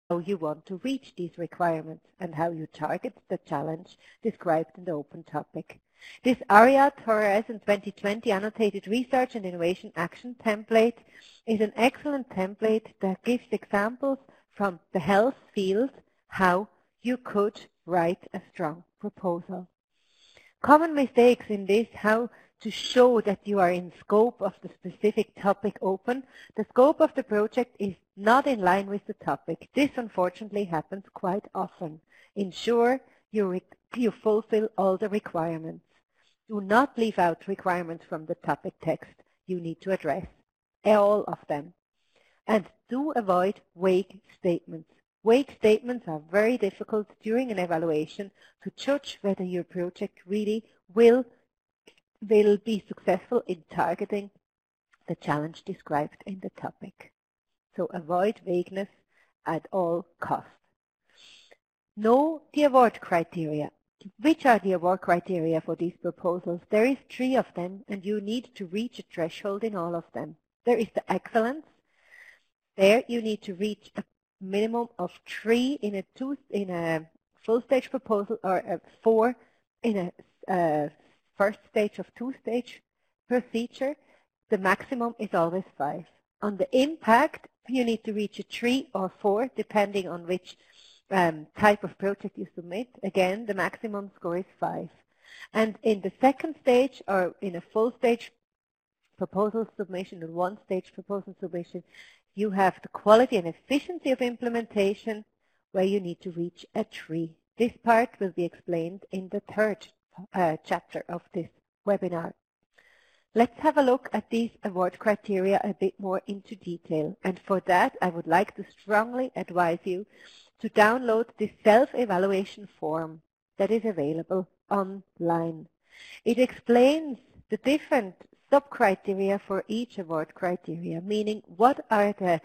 how you want to reach these requirements and how you target the challenge described in the open topic. This ARIAD Horizon 2020 Annotated Research and Innovation Action Template is an excellent template that gives examples from the health field how you could write a strong proposal. Common mistakes in this, how to show that you are in scope of the specific topic open. The scope of the project is not in line with the topic. This unfortunately happens quite often. Ensure you fulfill all the requirements. Do not leave out requirements from the topic text. You need to address all of them. And do avoid vague statements. Vague statements are very difficult during an evaluation to judge whether your project really will be successful in targeting the challenge described in the topic. So avoid vagueness at all costs. Know the award criteria. Which are the award criteria for these proposals? There is 3 of them, and you need to reach a threshold in all of them. There is the excellence. There you need to reach a minimum of 3 in a full stage proposal, or a 4 in a first stage of 2-stage procedure. The maximum is always 5. On the impact, you need to reach a 3 or 4 depending on which type of project you submit. Again, the maximum score is 5. And in the second stage, or in a full stage proposal submission and 1-stage proposal submission, you have the quality and efficiency of implementation, where you need to reach a 3. This part will be explained in the 3rd chapter of this webinar. Let's have a look at these award criteria a bit more into detail. And for that, I would like to strongly advise you to download this self-evaluation form that is available online. It explains the different sub-criteria for each award criteria, meaning what are the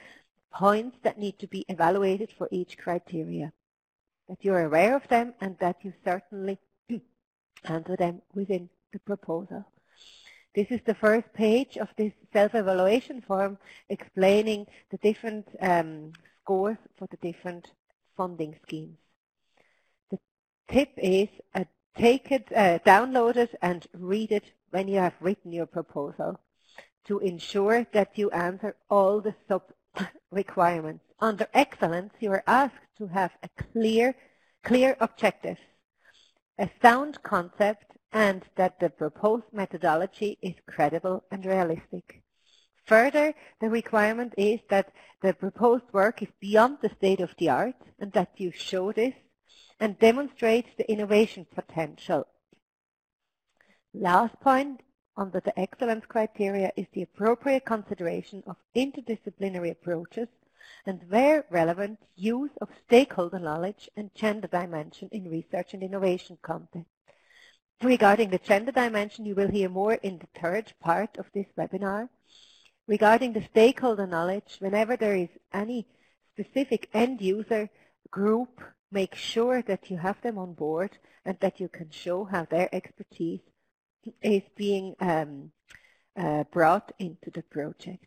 points that need to be evaluated for each criteria, that you're aware of them and that you certainly answer them within the proposal. This is the first page of this self-evaluation form explaining the different scores for the different funding schemes. The tip is take it, download it and read it when you have written your proposal to ensure that you answer all the sub-requirements. Under excellence, you are asked to have a clear objective, a sound concept, and that the proposed methodology is credible and realistic. Further, the requirement is that the proposed work is beyond the state of the art and that you show this and demonstrate the innovation potential. Last point under the excellence criteria is the appropriate consideration of interdisciplinary approaches and, where relevant, use of stakeholder knowledge and gender dimension in research and innovation content. Regarding the gender dimension, you will hear more in the 3rd part of this webinar. Regarding the stakeholder knowledge, whenever there is any specific end user group, make sure that you have them on board and that you can show how their expertise is being brought into the project.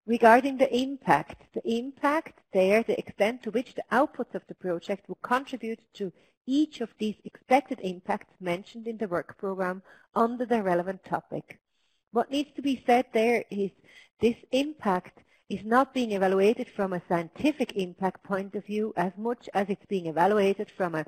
Regarding the impact there, the extent to which the outputs of the project will contribute to each of these expected impacts mentioned in the work program under the relevant topic. What needs to be said there is this impact is not being evaluated from a scientific impact point of view as much as it's being evaluated from a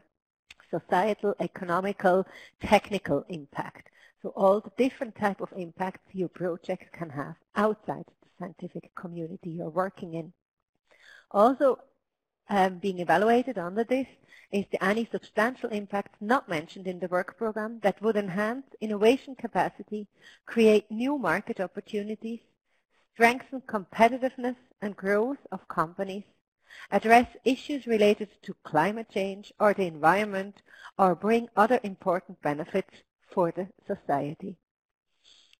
societal, economical, technical impact. So all the different type of impacts your project can have outside the scientific community you're working in. Also being evaluated under this is any substantial impact not mentioned in the work program that would enhance innovation capacity, create new market opportunities, strengthen competitiveness and growth of companies, address issues related to climate change or the environment, or bring other important benefits for the society.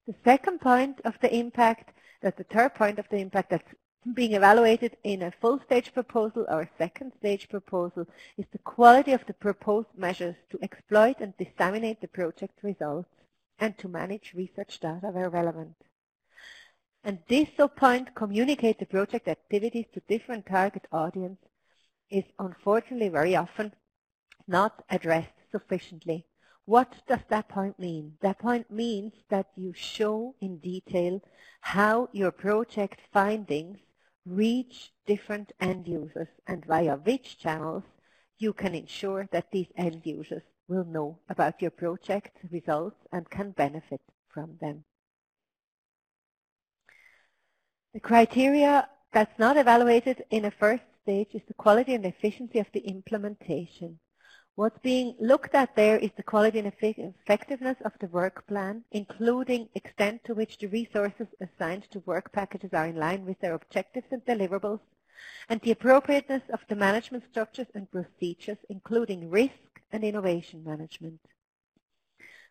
The second point of the impact, the 3rd point of the impact that's being evaluated in a full stage proposal or a second stage proposal is the quality of the proposed measures to exploit and disseminate the project results and to manage research data where relevant. And this subpoint, communicate the project activities to different target audience, is unfortunately very often not addressed sufficiently. What does that point mean? That point means that you show in detail how your project findings reach different end users and via which channels you can ensure that these end users will know about your project results and can benefit from them. The criteria that's not evaluated in a first stage is the quality and efficiency of the implementation. What's being looked at there is the quality and effectiveness of the work plan, including extent to which the resources assigned to work packages are in line with their objectives and deliverables, and the appropriateness of the management structures and procedures, including risk and innovation management.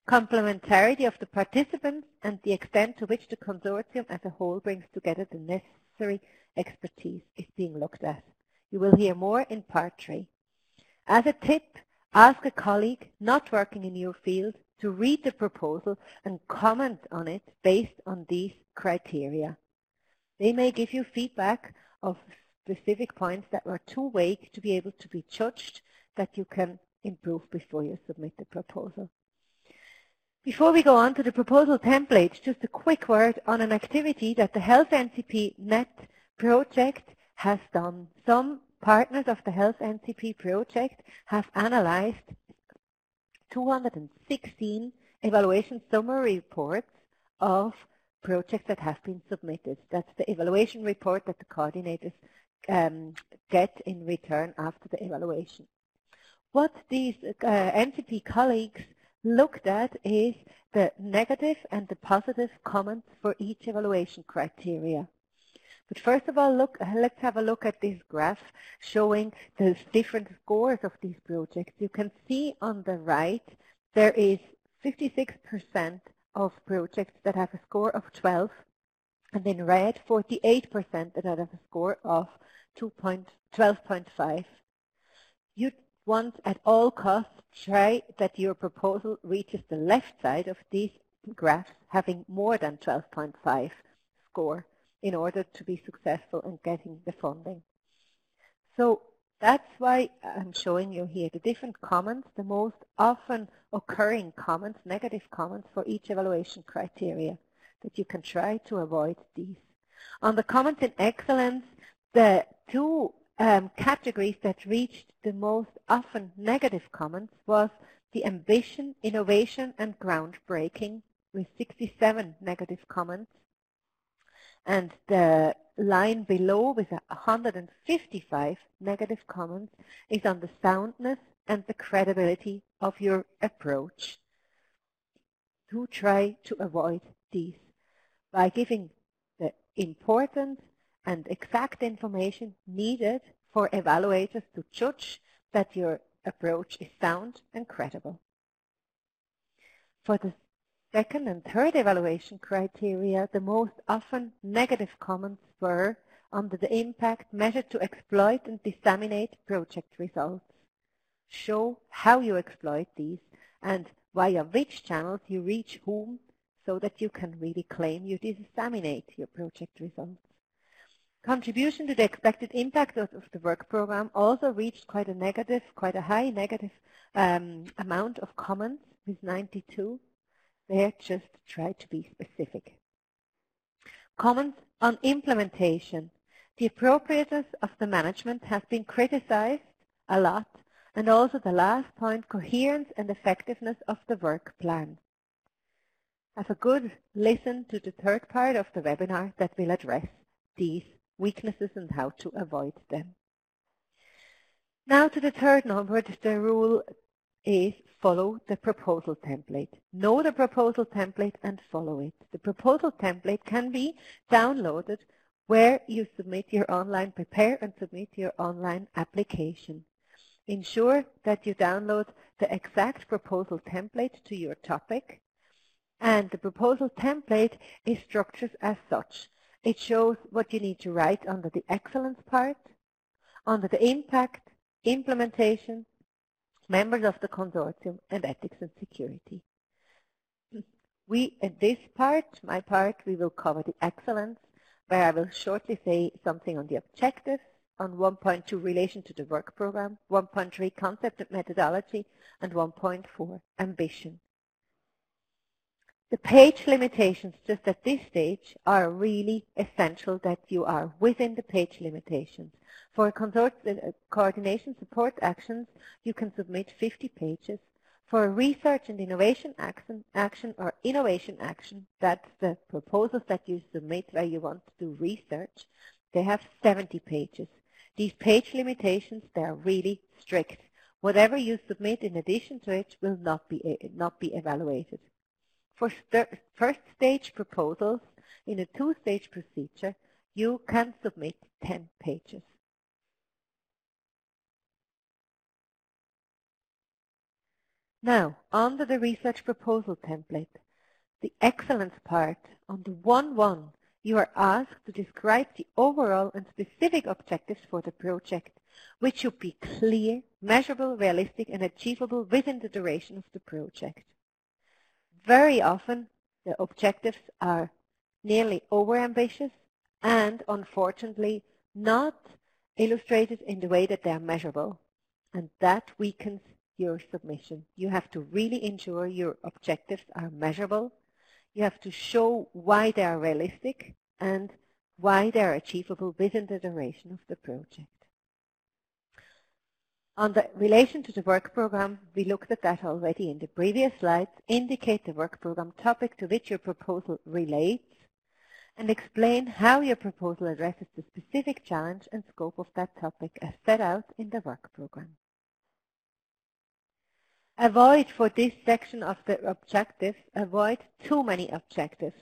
Complementarity of the participants and the extent to which the consortium as a whole brings together the necessary expertise is being looked at. You will hear more in part 3. As a tip, ask a colleague not working in your field to read the proposal and comment on it based on these criteria. They may give you feedback of specific points that were too vague to be able to be judged that you can improve before you submit the proposal. Before we go on to the proposal template, just a quick word on an activity that the Health NCP Net project has done. Some partners of the Health NCP project have analyzed 216 evaluation summary reports of projects that have been submitted. That's the evaluation report that the coordinators get in return after the evaluation. What these NCP colleagues looked at is the negative and the positive comments for each evaluation criteria. But first of all, let's have a look at this graph showing the different scores of these projects. You can see on the right there is 56% of projects that have a score of 12, and in red 48% that have a score of 12.5. You want at all costs try that your proposal reaches the left side of these graphs having more than 12.5 score in order to be successful in getting the funding. So that's why I'm showing you here the different comments, the most often occurring comments, negative comments for each evaluation criteria, that you can try to avoid these. On the comments in excellence, the two categories that reached the most often negative comments was the ambition, innovation, and groundbreaking, with 67 negative comments. And the line below with 155 negative comments is on the soundness and the credibility of your approach. Do try to avoid these by giving the important and exact information needed for evaluators to judge that your approach is sound and credible. For the second and third evaluation criteria, the most often negative comments were under the impact measured to exploit and disseminate project results. Show how you exploit these and via which channels you reach whom so that you can really claim you disseminate your project results. Contribution to the expected impact of the work program also reached quite a high negative amount of comments with 92. There, just try to be specific. Comments on implementation. The appropriateness of the management has been criticized a lot, and also the last point, coherence and effectiveness of the work plan. Have a good listen to the third part of the webinar that will address these weaknesses and how to avoid them. Now to the third number, the rule is follow the proposal template. Know the proposal template and follow it. The proposal template can be downloaded where you submit your online, prepare and submit your online application. Ensure that you download the exact proposal template to your topic, and the proposal template is structured as such. It shows what you need to write under the excellence part, under the impact, implementation, members of the consortium, and ethics and security. In this part, my part, we will cover the excellence, where I will shortly say something on the objectives, on 1.2 relation to the work program, 1.3 concept and methodology, and 1.4 ambition. The page limitations just at this stage are really essential that you are within the page limitations. For coordination support actions, you can submit 50 pages. For research and innovation action or innovation action, that's the proposals that you submit where you want to do research, they have 70 pages. These page limitations, they are really strict. Whatever you submit in addition to it will not be evaluated. For first stage proposals in a two-stage procedure, you can submit 10 pages. Now, under the research proposal template, the excellence part, on the 1.1, you are asked to describe the overall and specific objectives for the project, which should be clear, measurable, realistic, and achievable within the duration of the project. Very often, the objectives are nearly overambitious and, unfortunately, not illustrated in the way that they are measurable, and that weakens your submission. You have to really ensure your objectives are measurable. You have to show why they are realistic and why they are achievable within the duration of the project. On the relation to the work program, we looked at that already in the previous slides. Indicate the work program topic to which your proposal relates and explain how your proposal addresses the specific challenge and scope of that topic as set out in the work program. Avoid, for this section of the objectives, avoid too many objectives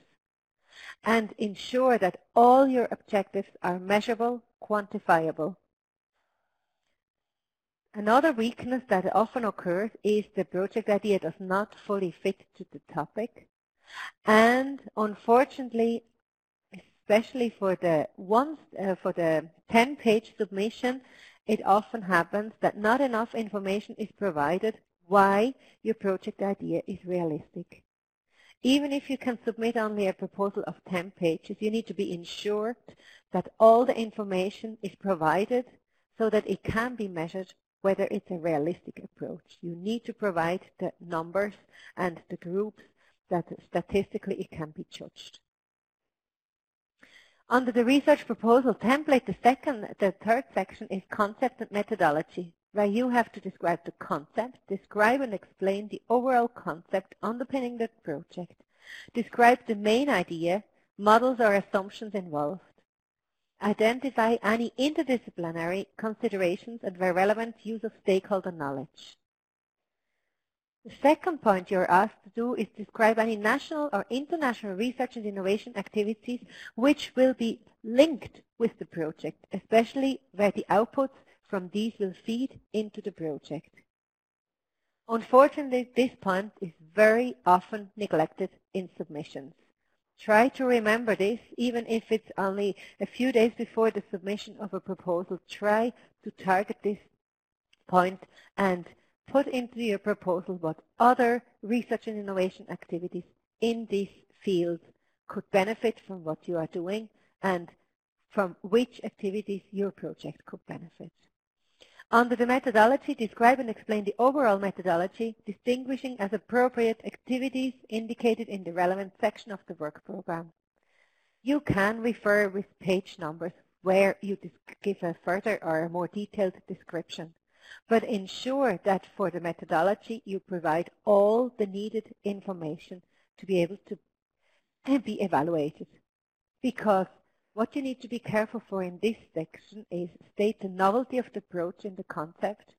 and ensure that all your objectives are measurable, quantifiable. Another weakness that often occurs is the project idea does not fully fit to the topic. And unfortunately, especially for the 10-page submission, it often happens that not enough information is provided why your project idea is realistic. Even if you can submit only a proposal of 10 pages, you need to be ensured that all the information is provided so that it can be measured whether it's a realistic approach. You need to provide the numbers and the groups that statistically it can be judged. Under the research proposal template, the third section is concept and methodology, where you have to describe the concept, describe and explain the overall concept underpinning the project, describe the main idea, models or assumptions involved, identify any interdisciplinary considerations and where relevant use of stakeholder knowledge. The second point you're asked to do is describe any national or international research and innovation activities which will be linked with the project, especially where the outputs from these will feed into the project. Unfortunately, this point is very often neglected in submissions. Try to remember this, even if it's only a few days before the submission of a proposal. Try to target this point and put into your proposal what other research and innovation activities in this field could benefit from what you are doing and from which activities your project could benefit. Under the methodology, describe and explain the overall methodology, distinguishing as appropriate activities indicated in the relevant section of the work program. You can refer with page numbers where you give a further or a more detailed description, but ensure that for the methodology you provide all the needed information to be able to be evaluated. Because what you need to be careful for in this section is state the novelty of the approach in the concept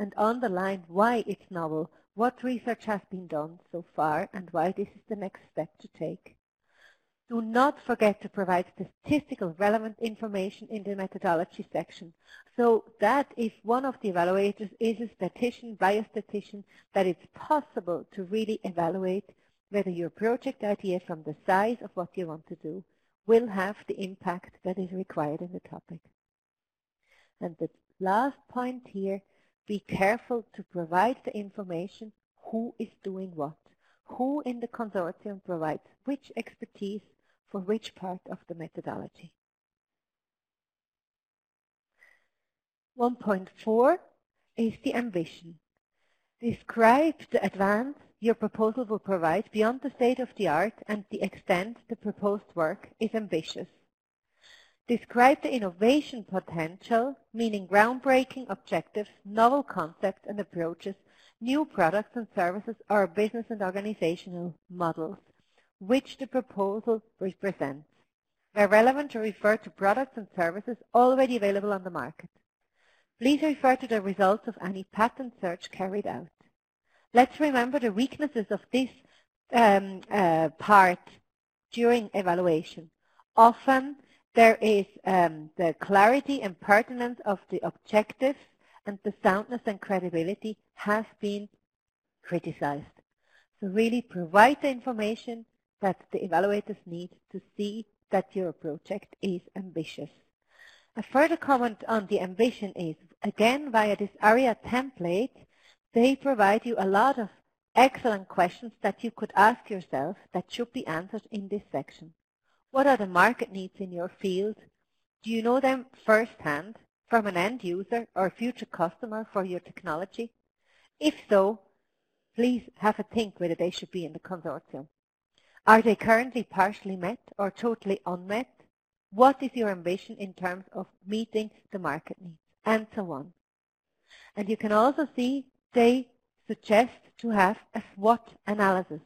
and underline why it's novel, what research has been done so far, and why this is the next step to take. Do not forget to provide statistical relevant information in the methodology section so that if one of the evaluators is a statistician, biostatistician, that it's possible to really evaluate whether your project idea from the size of what you want to do will have the impact that is required in the topic. And the last point here, be careful to provide the information who is doing what, who in the consortium provides which expertise for which part of the methodology. 1.4 is the ambition. Describe the advance your proposal will provide beyond the state of the art and the extent the proposed work is ambitious. Describe the innovation potential, meaning groundbreaking objectives, novel concepts and approaches, new products and services, or business and organizational models, which the proposal represents. Where relevant, to refer to products and services already available on the market. Please refer to the results of any patent search carried out. Let's remember the weaknesses of this part during evaluation. Often there is the clarity and pertinence of the objectives, and the soundness and credibility have been criticized. So really provide the information that the evaluators need to see that your project is ambitious. A further comment on the ambition is, again via this ARIA template, they provide you a lot of excellent questions that you could ask yourself that should be answered in this section. What are the market needs in your field? Do you know them firsthand from an end user or future customer for your technology? If so, please have a think whether they should be in the consortium. Are they currently partially met or totally unmet? What is your ambition in terms of meeting the market needs? And so on. And you can also see they suggest to have a SWOT analysis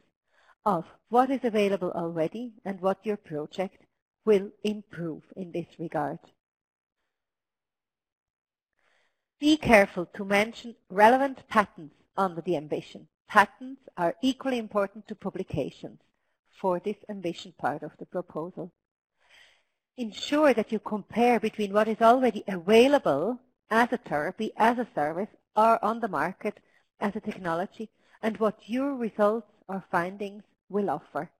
of what is available already and what your project will improve in this regard. Be careful to mention relevant patents under the ambition. Patents are equally important to publications for this ambition part of the proposal. Ensure that you compare between what is already available as a therapy, as a service, or on the market as a technology, and what your results or findings will offer,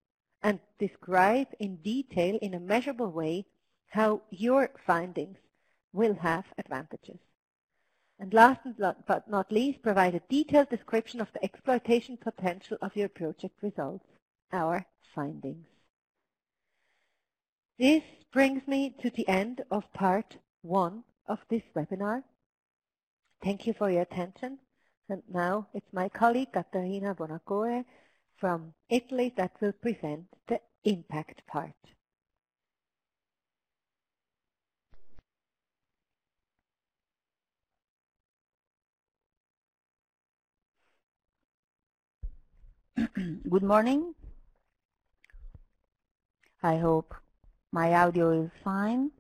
and describe in detail in a measurable way how your findings will have advantages. And last but not least, provide a detailed description of the exploitation potential of your project results, our findings. This brings me to the end of part 1 of this webinar. Thank you for your attention. And now it's my colleague, Caterina Bonacore, from Italy that will present the impact part. Good morning. I hope my audio is fine.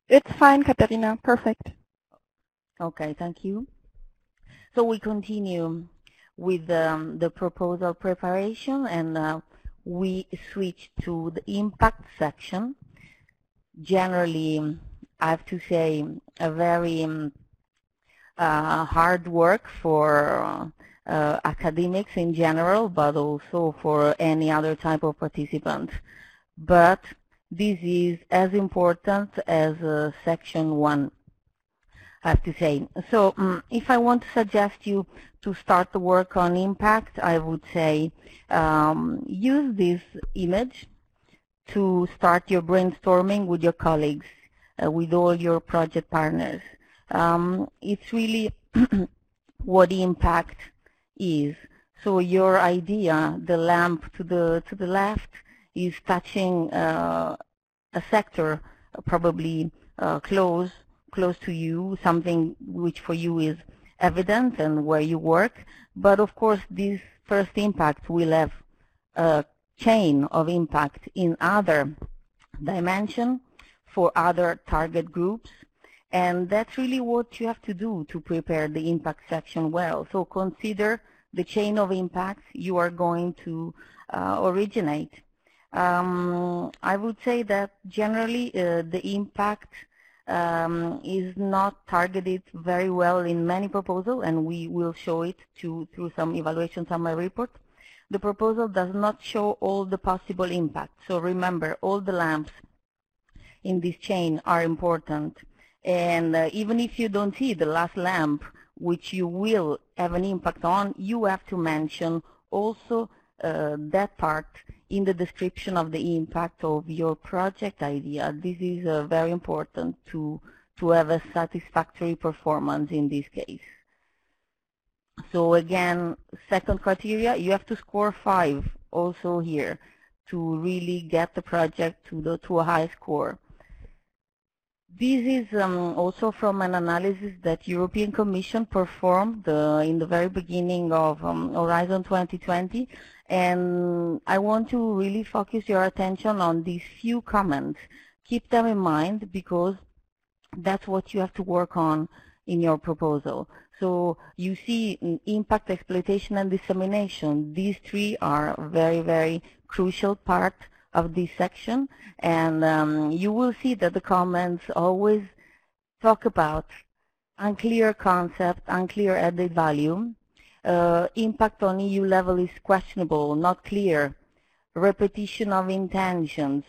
It's fine, Katerina. Perfect. Okay, thank you. So we continue with the proposal preparation, and we switch to the impact section. Generally, I have to say, a very hard work for academics in general, but also for any other type of participant. But this is as important as section 1, I have to say. So if I want to suggest you to start the work on impact, I would say use this image to start your brainstorming with your colleagues, with all your project partners. It's really what impact is. So your idea, the lamp to the left, is touching a sector probably close to you, something which for you is evident and where you work. But of course, this first impact will have a chain of impact in other dimension for other target groups. And that's really what you have to do to prepare the impact section well. So consider the chain of impacts you are going to originate. I would say that generally the impact is not targeted very well in many proposals, and we will show it through some evaluation summary report. The proposal does not show all the possible impacts. So remember, all the lamps in this chain are important. And even if you don't see the last lamp, which you will have an impact on, you have to mention also that part in the description of the impact of your project idea. This is very important to have a satisfactory performance in this case. So again, second criteria, you have to score 5 also here to really get the project to a high score. This is also from an analysis that European Commission performed in the very beginning of Horizon 2020, and I want to really focus your attention on these few comments. Keep them in mind because that's what you have to work on in your proposal. So you see impact, exploitation, and dissemination. These 3 are very, very crucial part of this section, and you will see that the comments always talk about unclear concept, unclear added value, impact on EU level is questionable, not clear, repetition of intentions.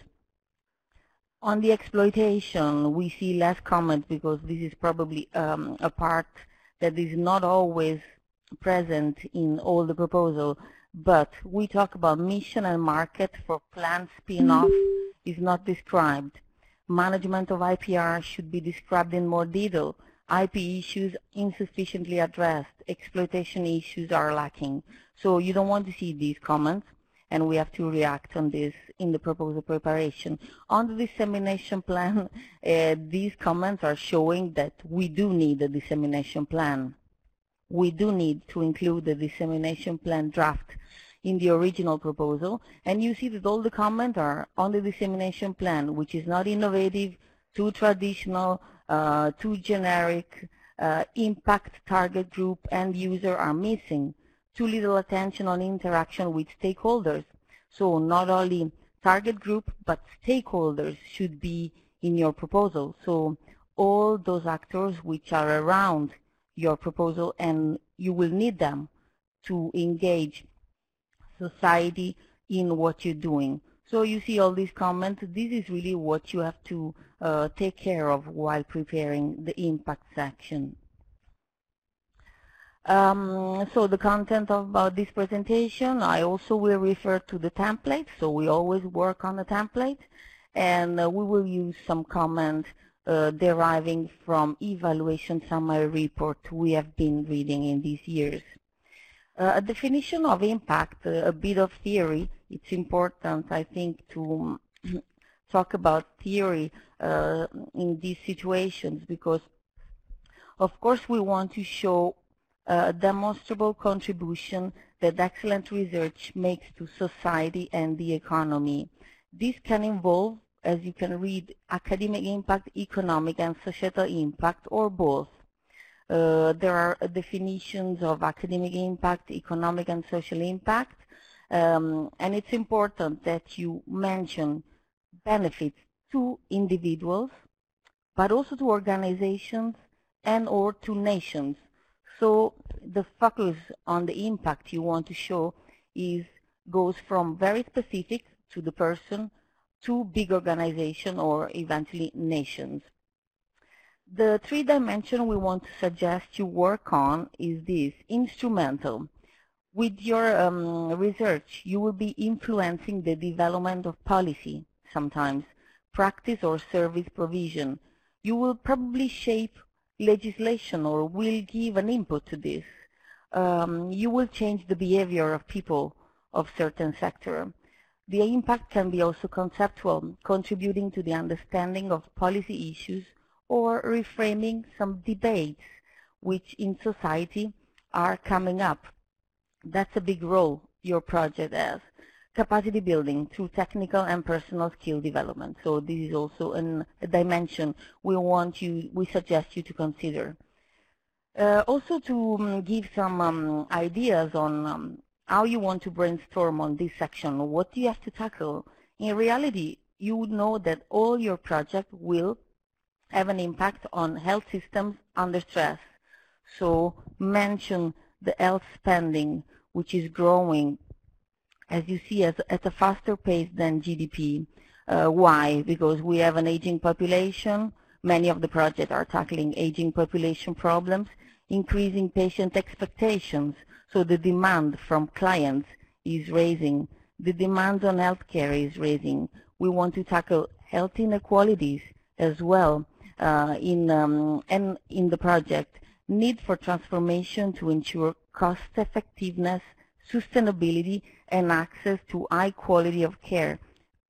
On the exploitation, we see less comments because this is probably a part that is not always present in all the proposal. But we talk about mission and market for planned spin-off is not described. Management of IPR should be described in more detail. IP issues insufficiently addressed. Exploitation issues are lacking. So you don't want to see these comments, and we have to react on this in the proposal preparation. On the dissemination plan, these comments are showing that we do need a dissemination plan. We do need to include the dissemination plan draft in the original proposal, and you see that all the comments are on the dissemination plan, which is not innovative, too traditional, too generic, impact, target group, and user are missing, too little attention on interaction with stakeholders. So not only target group, but stakeholders should be in your proposal. So all those actors which are around your proposal, and you will need them to engage society in what you're doing. So you see all these comments. This is really what you have to take care of while preparing the impact section. So the content about this presentation, I also will refer to the template. So we always work on the template, and we will use some comments deriving from evaluation summary report we have been reading in these years. A definition of impact, a bit of theory. It's important, I think, to talk about theory in these situations because, of course, we want to show a demonstrable contribution that excellent research makes to society and the economy. This can involve, as you can read, academic impact, economic and societal impact, or both. There are definitions of academic impact, economic and social impact, and it's important that you mention benefits to individuals, but also to organizations and or to nations. So the focus on the impact you want to show goes from very specific to the person to big organization or eventually nations. The 3 dimension we want to suggest you work on is this, instrumental. With your research, you will be influencing the development of policy, sometimes practice or service provision. You will probably shape legislation or will give an input to this. You will change the behavior of people of certain sector. The impact can be also conceptual, contributing to the understanding of policy issues or reframing some debates which in society are coming up. That's a big role your project has. Capacity building through technical and personal skill development. So this is also a dimension we suggest you to consider. Also to give some ideas on how you want to brainstorm on this section. What do you have to tackle? In reality, you would know that all your project will have an impact on health systems under stress. So mention the health spending, which is growing, as you see, at a faster pace than GDP. Why? Because we have an aging population. Many of the projects are tackling aging population problems, increasing patient expectations. So the demand from clients is raising the demands on healthcare is raising. We want to tackle health inequalities as well and in the project. Need for transformation to ensure cost effectiveness, sustainability, and access to high quality of care.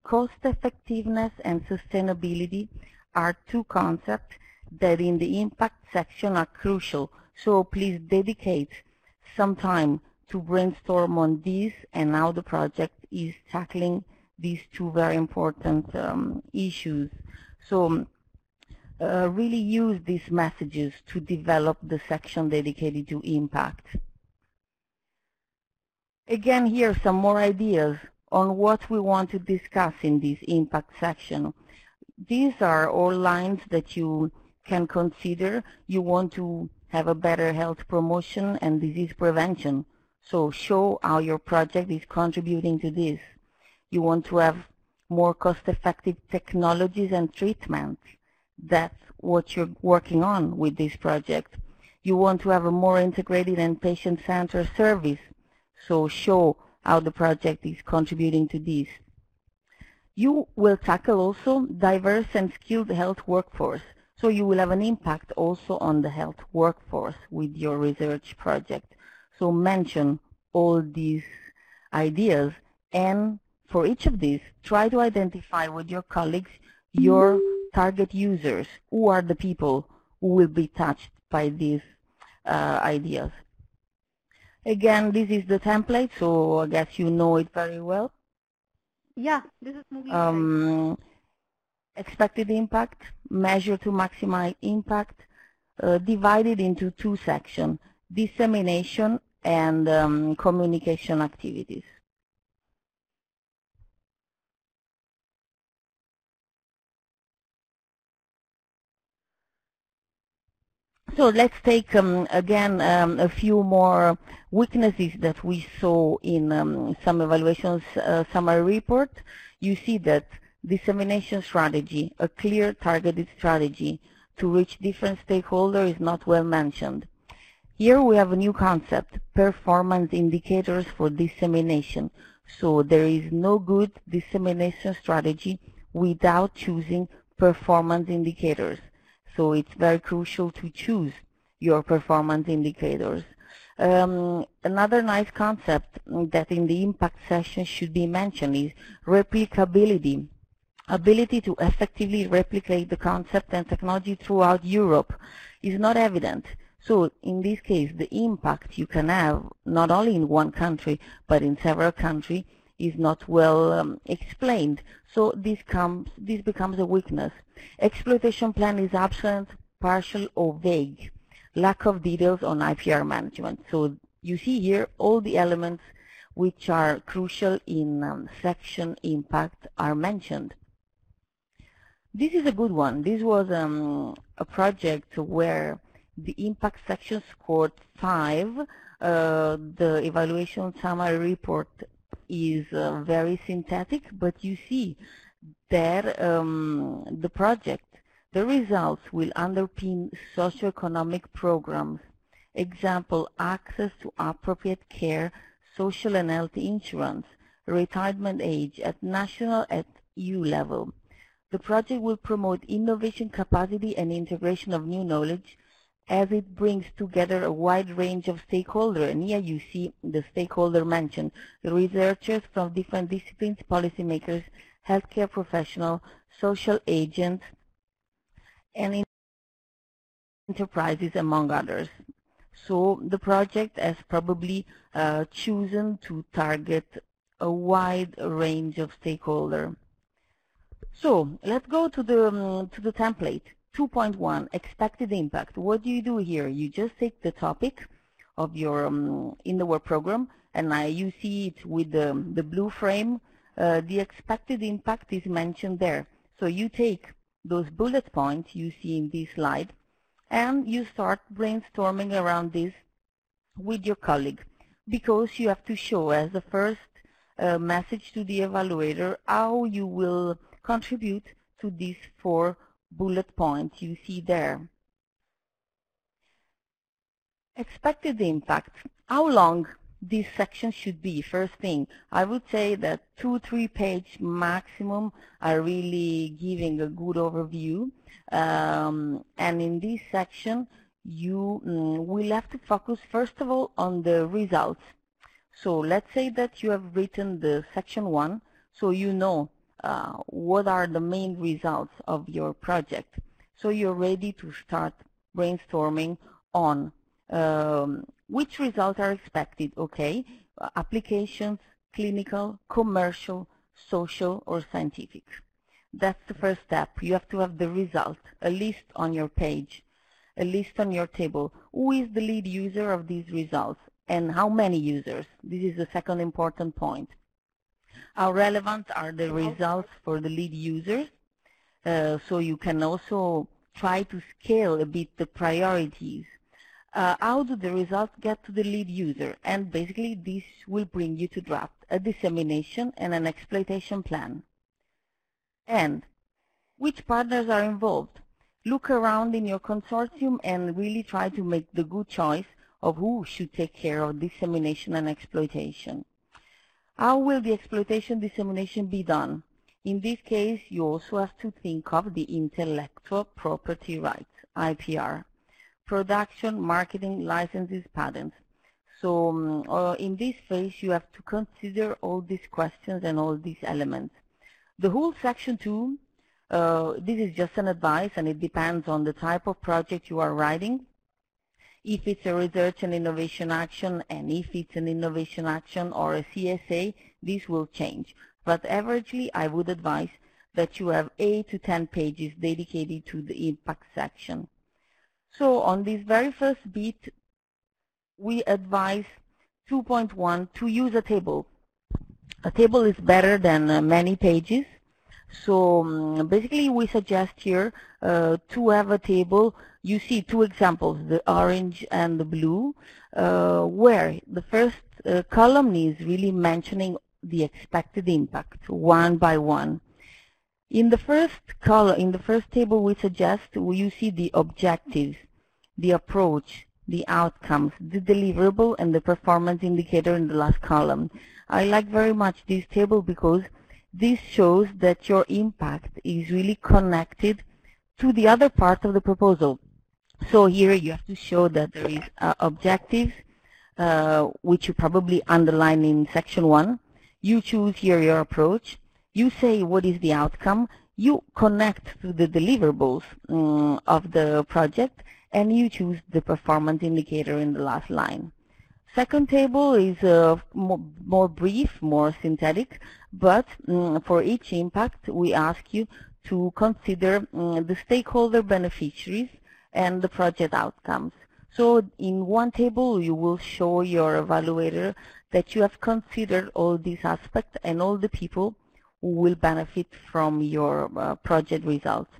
Cost effectiveness and sustainability are two concepts that in the impact section are crucial. So please dedicate some time to brainstorm on this and how the project is tackling these two very important issues. So really use these messages to develop the section dedicated to impact. Again, here some more ideas on what we want to discuss in this impact section. These are all lines that you can consider. You want to have a better health promotion and disease prevention. So show how your project is contributing to this. You want to have more cost-effective technologies and treatments. That's what you're working on with this project. You want to have a more integrated and patient-centered service. So show how the project is contributing to this. You will tackle also diverse and skilled health workforce. So you will have an impact also on the health workforce with your research project. So mention all these ideas, and for each of these, try to identify with your colleagues your target users. Who are the people who will be touched by these ideas? Again, this is the template, so I guess you know it very well. Yeah, this is moving. Expected impact, measure to maximize impact, divided into two sections, dissemination and communication activities. So let's take again a few more weaknesses that we saw in some evaluations summary report. You see that dissemination strategy, a clear targeted strategy to reach different stakeholders is not well mentioned. Here we have a new concept, performance indicators for dissemination. So there is no good dissemination strategy without choosing performance indicators. So it's very crucial to choose your performance indicators. Another nice concept that in the impact section should be mentioned is replicability. Ability to effectively replicate the concept and technology throughout Europe is not evident. So in this case, the impact you can have not only in one country but in several countries is not well explained. So this becomes a weakness. Exploitation plan is absent, partial or vague. Lack of details on IPR management. So you see here all the elements which are crucial in section impact are mentioned. This is a good one. This was a project where the impact section scored 5. The evaluation summary report is very synthetic, but you see that the project, the results will underpin socioeconomic programs. Example, access to appropriate care, social and health insurance, retirement age at national and EU level. The project will promote innovation capacity and integration of new knowledge as it brings together a wide range of stakeholders. And here you see the stakeholder mentioned, the researchers from different disciplines, policymakers, healthcare professionals, social agents, and enterprises, among others. So the project has probably chosen to target a wide range of stakeholders. So let's go to the template. 2.1, expected impact. What do you do here? You just take the topic of your in the work program, and you see it with the blue frame. The expected impact is mentioned there. So you take those bullet points you see in this slide, and you start brainstorming around this with your colleague, because you have to show as the first message to the evaluator how you will contribute to these 4 bullet points you see there. Expected impact. How long this section should be. First thing, I would say that 2-3 page maximum are really giving a good overview. And in this section, you will have to focus first of all on the results. So let's say that you have written the section 1, so you know what are the main results of your project. So you're ready to start brainstorming on which results are expected, okay? Applications, clinical, commercial, social, or scientific. That's the first step. You have to have the result, a list on your page, a list on your table. Who is the lead user of these results and how many users? This is the second important point. How relevant are the results for the lead users? So you can also try to scale a bit the priorities. How do the results get to the lead user? And basically this will bring you to draft a dissemination and an exploitation plan. And which partners are involved? Look around in your consortium and really try to make the good choice of who should take care of dissemination and exploitation. How will the exploitation dissemination be done? In this case, you also have to think of the intellectual property rights, IPR. Production, marketing, licenses, patents. So in this phase, you have to consider all these questions and all these elements. The whole section 2, this is just an advice and it depends on the type of project you are writing. If it's a research and innovation action and if it's an innovation action or a CSA, this will change. But averagely, I would advise that you have 8 to 10 pages dedicated to the impact section. So on this very first bit, we advise 2.1 to use a table. A table is better than many pages. So basically we suggest here to have a table. You see two examples, the orange and the blue, where the first column is really mentioning the expected impact one by one. In the first column, in the first table, we suggest you see the objectives, the approach, the outcomes, the deliverable, and the performance indicator in the last column. I like very much this table because this shows that your impact is really connected to the other part of the proposal. So here you have to show that there is objectives, which you probably underline in section 1. You choose here your approach. You say what is the outcome. You connect to the deliverables of the project, and you choose the performance indicator in the last line. Second table is more brief, more synthetic, but for each impact we ask you to consider the stakeholder beneficiaries and the project outcomes. So in one table you will show your evaluator that you have considered all these aspects and all the people who will benefit from your project results.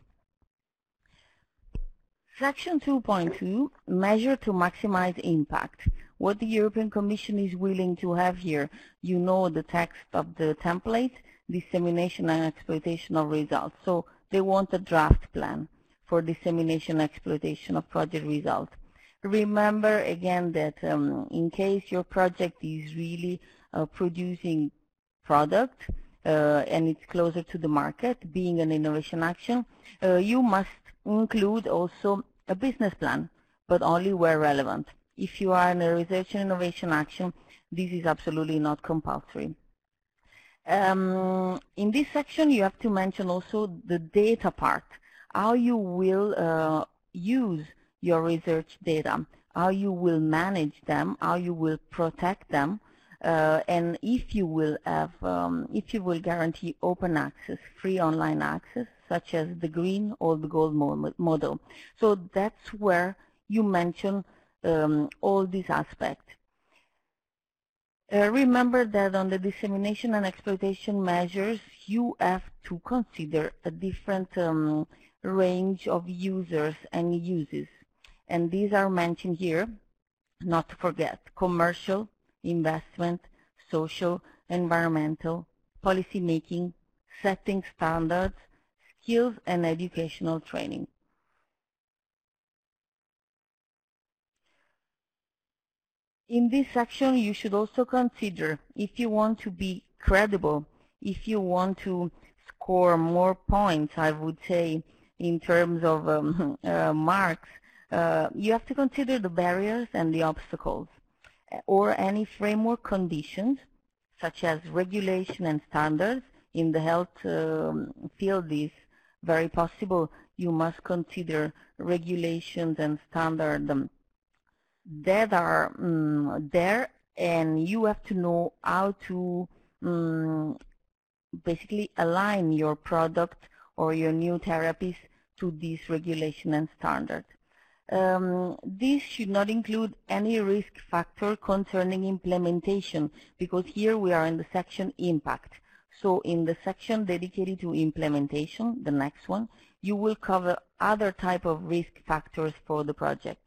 Section 2.2, measure to maximize impact. What the European Commission is willing to have here, you know the text of the template, dissemination and exploitation of results. So they want a draft plan for dissemination and exploitation of project results. Remember again that in case your project is really producing product and it's closer to the market, being an innovation action, you must include also a business plan, but only where relevant. If you are in a research and innovation action, this is absolutely not compulsory. In this section, you have to mention also the data part, how you will use your research data, how you will manage them, how you will protect them, and if you will have, if you will guarantee open access, free online access, such as the green or the gold model. So that's where you mention all these aspects. Remember that on the dissemination and exploitation measures, you have to consider a different range of users and uses. And these are mentioned here, not to forget: commercial, investment, social, environmental, policy making, setting standards, skills, and educational training. In this section, you should also consider if you want to be credible, if you want to score more points, I would say, in terms of marks, you have to consider the barriers and the obstacles, or any framework conditions, such as regulation and standards. In the health field, is very possible. You must consider regulations and standards that are there, and you have to know how to basically align your product or your new therapies to these regulation and standards. This should not include any risk factor concerning implementation, because here we are in the section impact. So in the section dedicated to implementation, the next one, you will cover other type of risk factors for the project.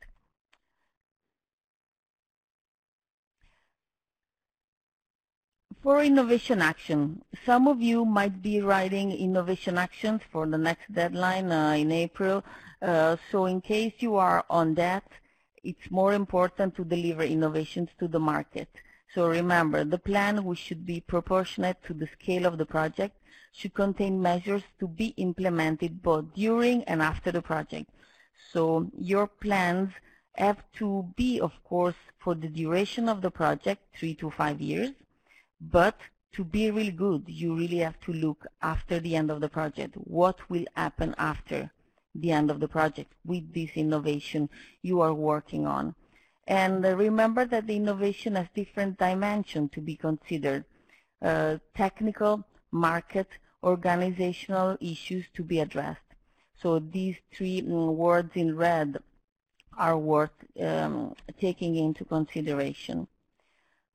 For innovation action, some of you might be writing innovation actions for the next deadline in April. So in case you are on that, it's more important to deliver innovations to the market. So remember, the plan, which should be proportionate to the scale of the project, should contain measures to be implemented both during and after the project. So your plans have to be, of course, for the duration of the project, 3 to 5 years. But to be really good, you really have to look after the end of the project. What will happen after the end of the project with this innovation you are working on? And remember that the innovation has different dimensions to be considered. Technical, market, organizational issues to be addressed. So these three words in red are worth taking into consideration.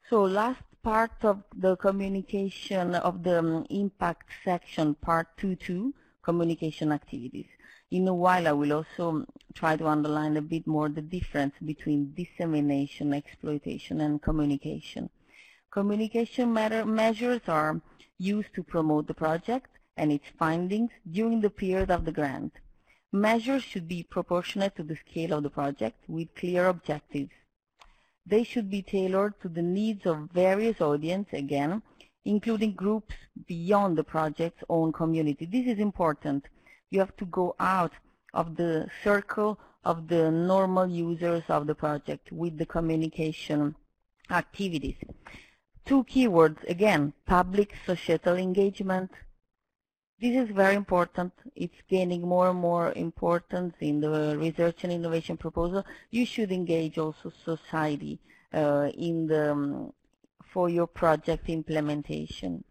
So last part of the communication of the impact section, part 2.2, communication activities. In a while, I will also try to underline a bit more the difference between dissemination, exploitation, and communication. Communication measures are used to promote the project and its findings during the period of the grant. Measures should be proportionate to the scale of the project with clear objectives. They should be tailored to the needs of various audiences, again, including groups beyond the project's own community. This is important. You have to go out of the circle of the normal users of the project with the communication activities. Two keywords, again, public societal engagement. This is very important. It's gaining more and more importance in the research and innovation proposal. You should engage also society for your project implementation.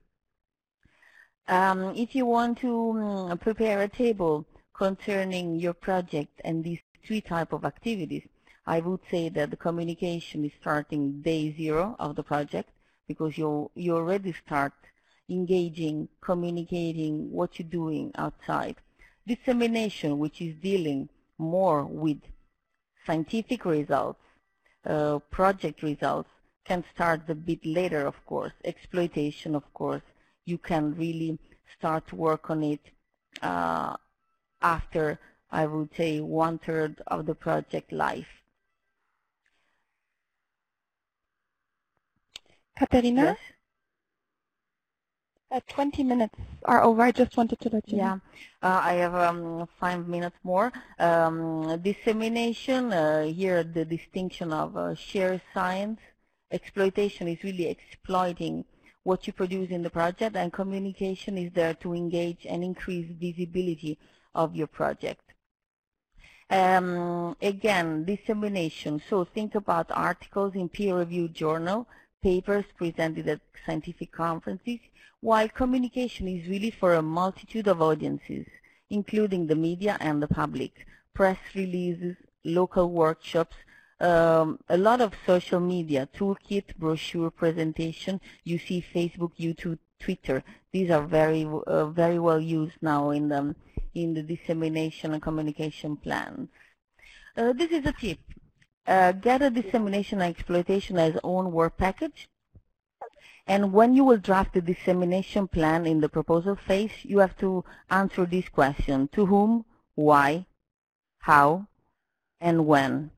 If you want to prepare a table concerning your project and these three types of activities, I would say that the communication is starting day 0 of the project, because you already start engaging, communicating what you're doing outside. Dissemination, which is dealing more with scientific results, project results, can start a bit later, of course. Exploitation, of course, you can really start to work on it after, I would say, 1/3 of the project life. Katerina? Yes? 20 minutes are over. I just wanted to let you know. I have 5 minutes more. Dissemination, here the distinction of shared science. Exploitation is really exploiting what you produce in the project, and communication is there to engage and increase visibility of your project. Again, dissemination. So think about articles in peer-reviewed journal, papers presented at scientific conferences, while communication is really for a multitude of audiences, including the media and the public, press releases, local workshops, a lot of social media, toolkit, brochure presentation. You see Facebook, YouTube, Twitter. These are very well used now in the dissemination and communication plans. This is a tip. Get a dissemination and exploitation as own work package. And when you will draft the dissemination plan in the proposal phase, you have to answer this question: to whom, why, how, and when.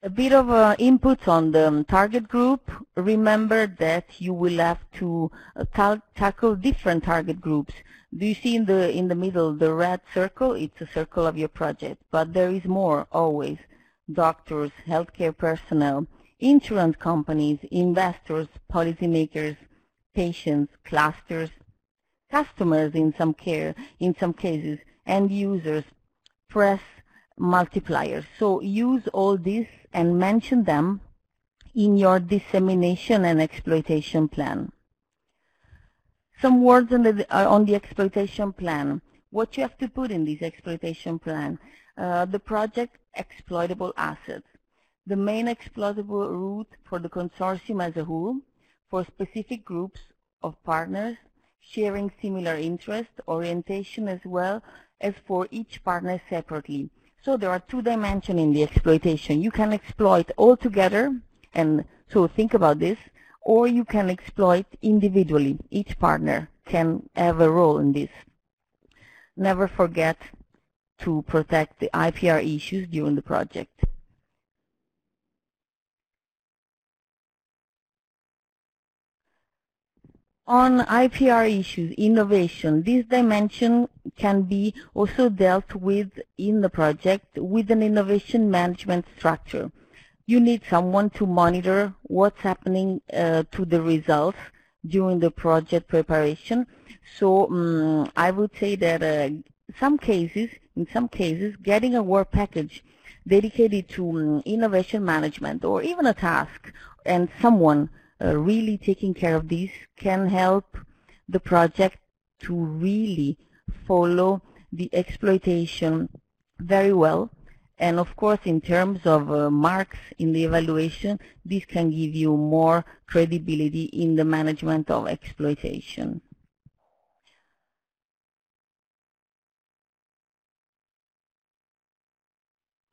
A bit of input on the target group. Remember that you will have to tackle different target groups. Do you see in the middle the red circle? It's a circle of your project, but there is more always. Doctors, healthcare personnel, insurance companies, investors, policymakers, patients, clusters, customers in some cases, end users, press, multipliers. So use all this and mention them in your dissemination and exploitation plan. Some words on the exploitation plan. What you have to put in this exploitation plan. The project exploitable assets. The main exploitable route for the consortium as a whole, for specific groups of partners, sharing similar interests, orientation as well as for each partner separately. So there are two dimensions in the exploitation. You can exploit all together, and so think about this, or you can exploit individually. Each partner can have a role in this. Never forget to protect the IPR issues during the project. On IPR issues, innovation, this dimension can be also dealt with in the project with an innovation management structure. You need someone to monitor what's happening to the results during the project preparation. So I would say that in some cases, getting a work package dedicated to innovation management or even a task and someone really taking care of this can help the project to really follow the exploitation very well. And of course, in terms of marks in the evaluation, this can give you more credibility in the management of exploitation.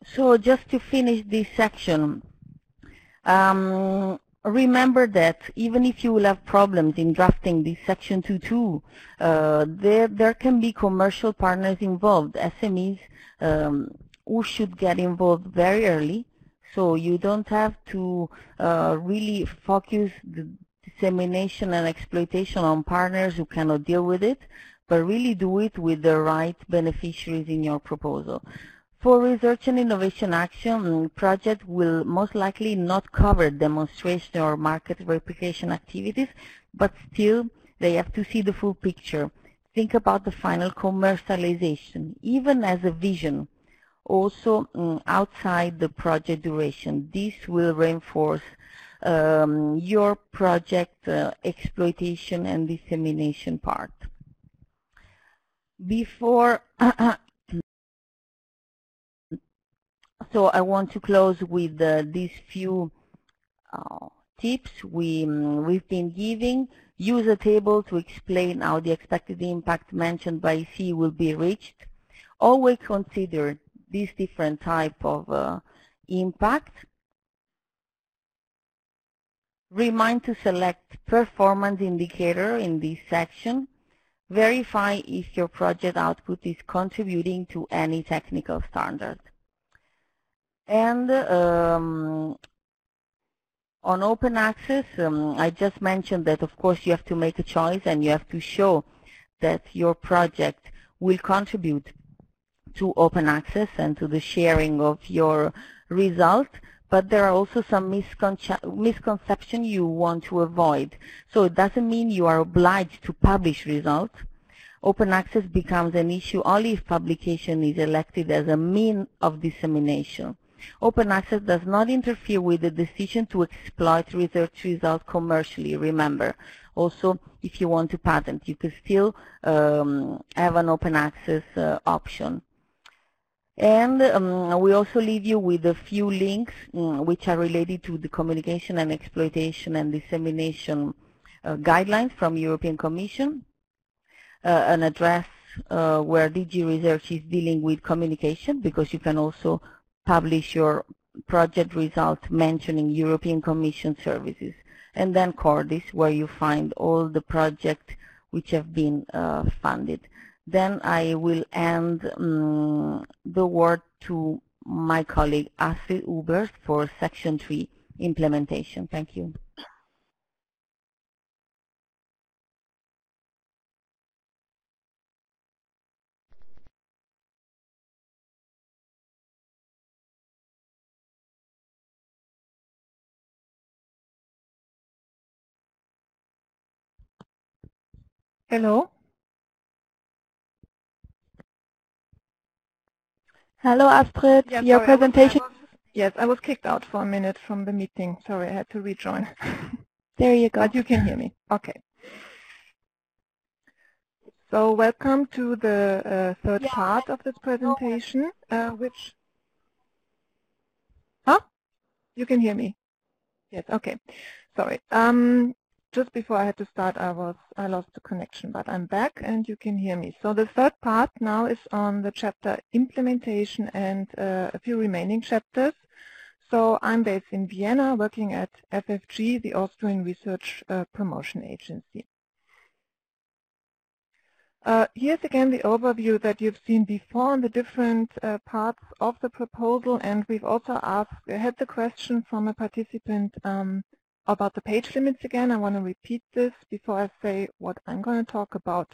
So just to finish this section, remember that even if you will have problems in drafting this section 2.2, there can be commercial partners involved, SMEs who should get involved very early. So you don't have to really focus the dissemination and exploitation on partners who cannot deal with it, but really do it with the right beneficiaries in your proposal. For research and innovation action, project will most likely not cover demonstration or market replication activities, but still they have to see the full picture. Think about the final commercialization, even as a vision, also outside the project duration. This will reinforce your project exploitation and dissemination part. Before So I want to close with these few tips we've been giving. Use a table to explain how the expected impact mentioned by C will be reached. Always consider these different type of impact. Remind to select performance indicator in this section. Verify if your project output is contributing to any technical standard. And on open access, I just mentioned that of course you have to make a choice and you have to show that your project will contribute to open access and to the sharing of your result, but there are also some misconceptions you want to avoid. So it doesn't mean you are obliged to publish results. Open access becomes an issue only if publication is elected as a mean of dissemination. Open access does not interfere with the decision to exploit research results commercially, remember. Also, if you want to patent, you can still have an open access option. And we also leave you with a few links which are related to the communication and exploitation and dissemination guidelines from European Commission, an address where DG Research is dealing with communication, because you can also publish your project results mentioning European Commission services, and then Cordis, where you find all the projects which have been funded. Then I will hand the word to my colleague Astrid Ubers for Section 3 implementation. Thank you. Hello? Hello, Astrid. Yes, your sorry, presentation. Yes, I was kicked out for a minute from the meeting. Sorry, I had to rejoin. There you go. But you can hear me. Okay. So welcome to the third part of this presentation, which... Huh? You can hear me? Yes, okay. Sorry. Just before I had to start, I lost the connection, but I'm back and you can hear me. So the third part now is on the chapter implementation and a few remaining chapters. So I'm based in Vienna, working at FFG, the Austrian Research Promotion Agency. Here's again the overview that you've seen before on the different parts of the proposal, and we've also had the question from a participant about the page limits again. I want to repeat this before I say what I'm going to talk about.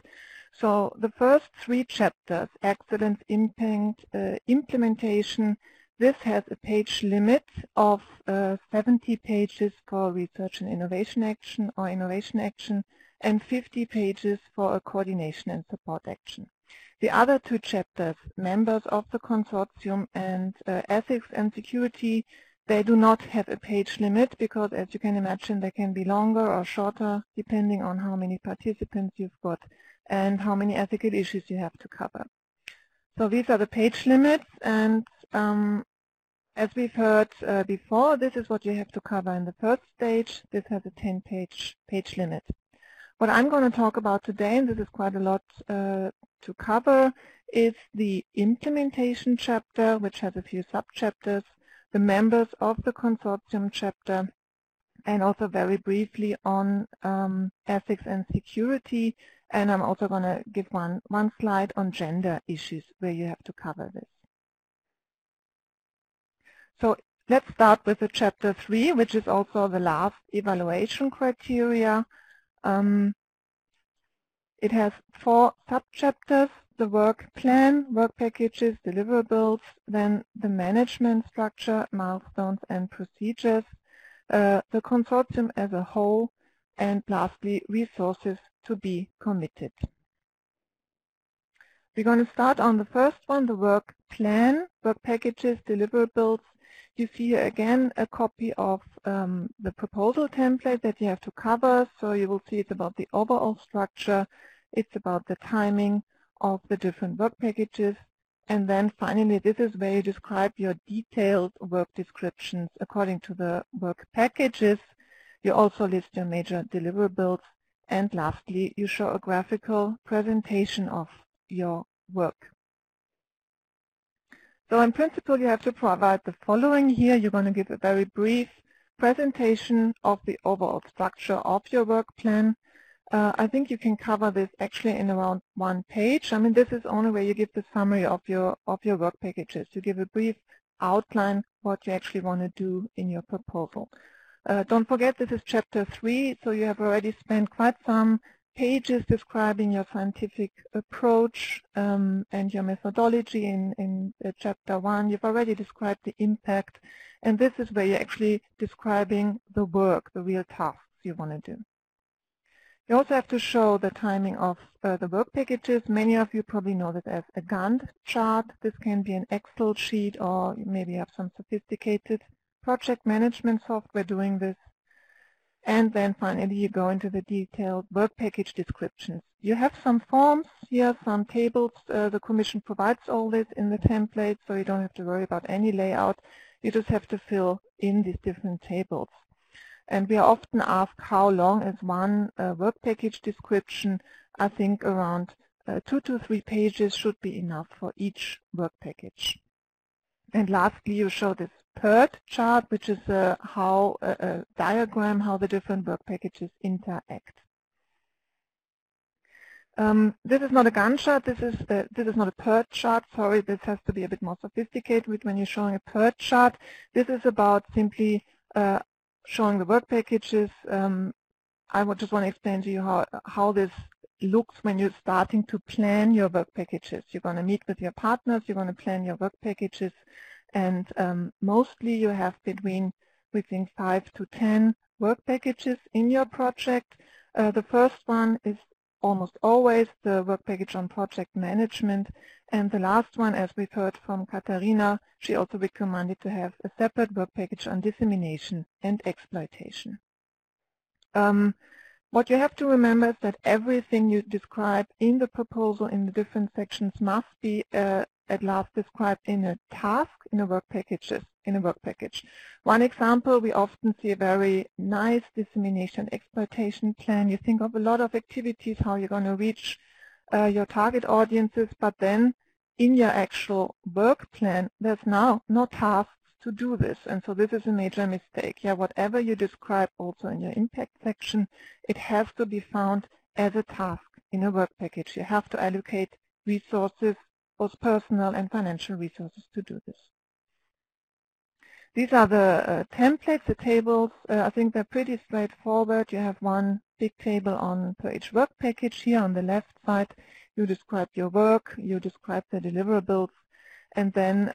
So the first three chapters, excellence, impact, implementation, this has a page limit of 70 pages for research and innovation action or innovation action, and 50 pages for a coordination and support action. The other two chapters, members of the consortium and ethics and security, they do not have a page limit because, as you can imagine, they can be longer or shorter depending on how many participants you've got and how many ethical issues you have to cover. So these are the page limits, and as we've heard before, this is what you have to cover in the first stage. This has a 10-page limit. What I'm going to talk about today, and this is quite a lot to cover, is the implementation chapter, which has a few sub-chapters, the members of the consortium chapter, and also very briefly on ethics and security. And I'm also going to give one slide on gender issues where you have to cover this. So let's start with the chapter 3, which is also the last evaluation criteria. It has 4 sub-chapters: the work plan, work packages, deliverables, then the management structure, milestones and procedures, the consortium as a whole, and lastly, resources to be committed. We're going to start on the first one, the work plan, work packages, deliverables. You see here again a copy of the proposal template that you have to cover. So you will see it's about the overall structure, it's about the timing of the different work packages, and then finally this is where you describe your detailed work descriptions according to the work packages. You also list your major deliverables, and lastly you show a graphical presentation of your work. So in principle you have to provide the following here. You're going to give a very brief presentation of the overall structure of your work plan. I think you can cover this actually in around 1 page. I mean, this is only where you give the summary of your work packages. You give a brief outline what you actually want to do in your proposal. Don't forget this is chapter 3, so you have already spent quite some pages describing your scientific approach and your methodology in chapter 1. You've already described the impact, and this is where you're actually describing the work, the real tasks you want to do. You also have to show the timing of the work packages. Many of you probably know this as a Gantt chart. This can be an Excel sheet, or maybe you have some sophisticated project management software doing this. And then finally you go into the detailed work package descriptions. You have some forms here, some tables. The Commission provides all this in the template, so you don't have to worry about any layout. You just have to fill in these different tables. And we are often asked how long is one work package description. I think around 2 to 3 pages should be enough for each work package. And lastly, you show this PERT chart, which is a diagram how the different work packages interact. This is not a Gantt chart. This is not a PERT chart. Sorry, this has to be a bit more sophisticated when you're showing a PERT chart. This is about simply showing the work packages. I just want to explain to you how this looks when you're starting to plan your work packages. You're going to meet with your partners. You're going to plan your work packages, and mostly you have between 5 to 10 work packages in your project. The first one is almost always the work package on project management, and the last one, as we've heard from Katharina, she also recommended to have a separate work package on dissemination and exploitation. What you have to remember is that everything you describe in the proposal in the different sections must be at last described in a task in a work package. One example, we often see a very nice dissemination exploitation plan. You think of a lot of activities, how you're going to reach your target audiences, but then in your actual work plan, there's now no tasks to do this, and so this is a major mistake. Yeah, whatever you describe also in your impact section, it has to be found as a task in a work package. You have to allocate resources, both personal and financial resources, to do this. These are the templates, the tables. I think they're pretty straightforward. You have one big table on per each work package. Here on the left side, you describe your work, you describe the deliverables, and then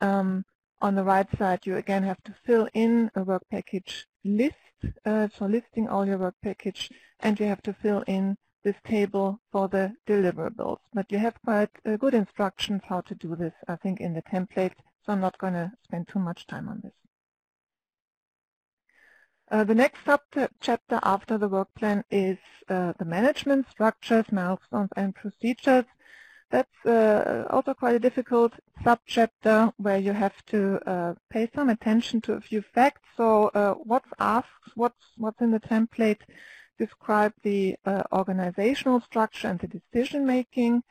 on the right side, you again have to fill in a work package list, so listing all your work package, and you have to fill in this table for the deliverables. But you have quite good instructions how to do this, I think, in the template, so I'm not going to spend too much time on this. The next sub-chapter after the work plan is the management structures, milestones, and procedures. That's also quite a difficult sub-chapter where you have to pay some attention to a few facts. So what's asked, what's in the template, describe the organizational structure and the decision-making,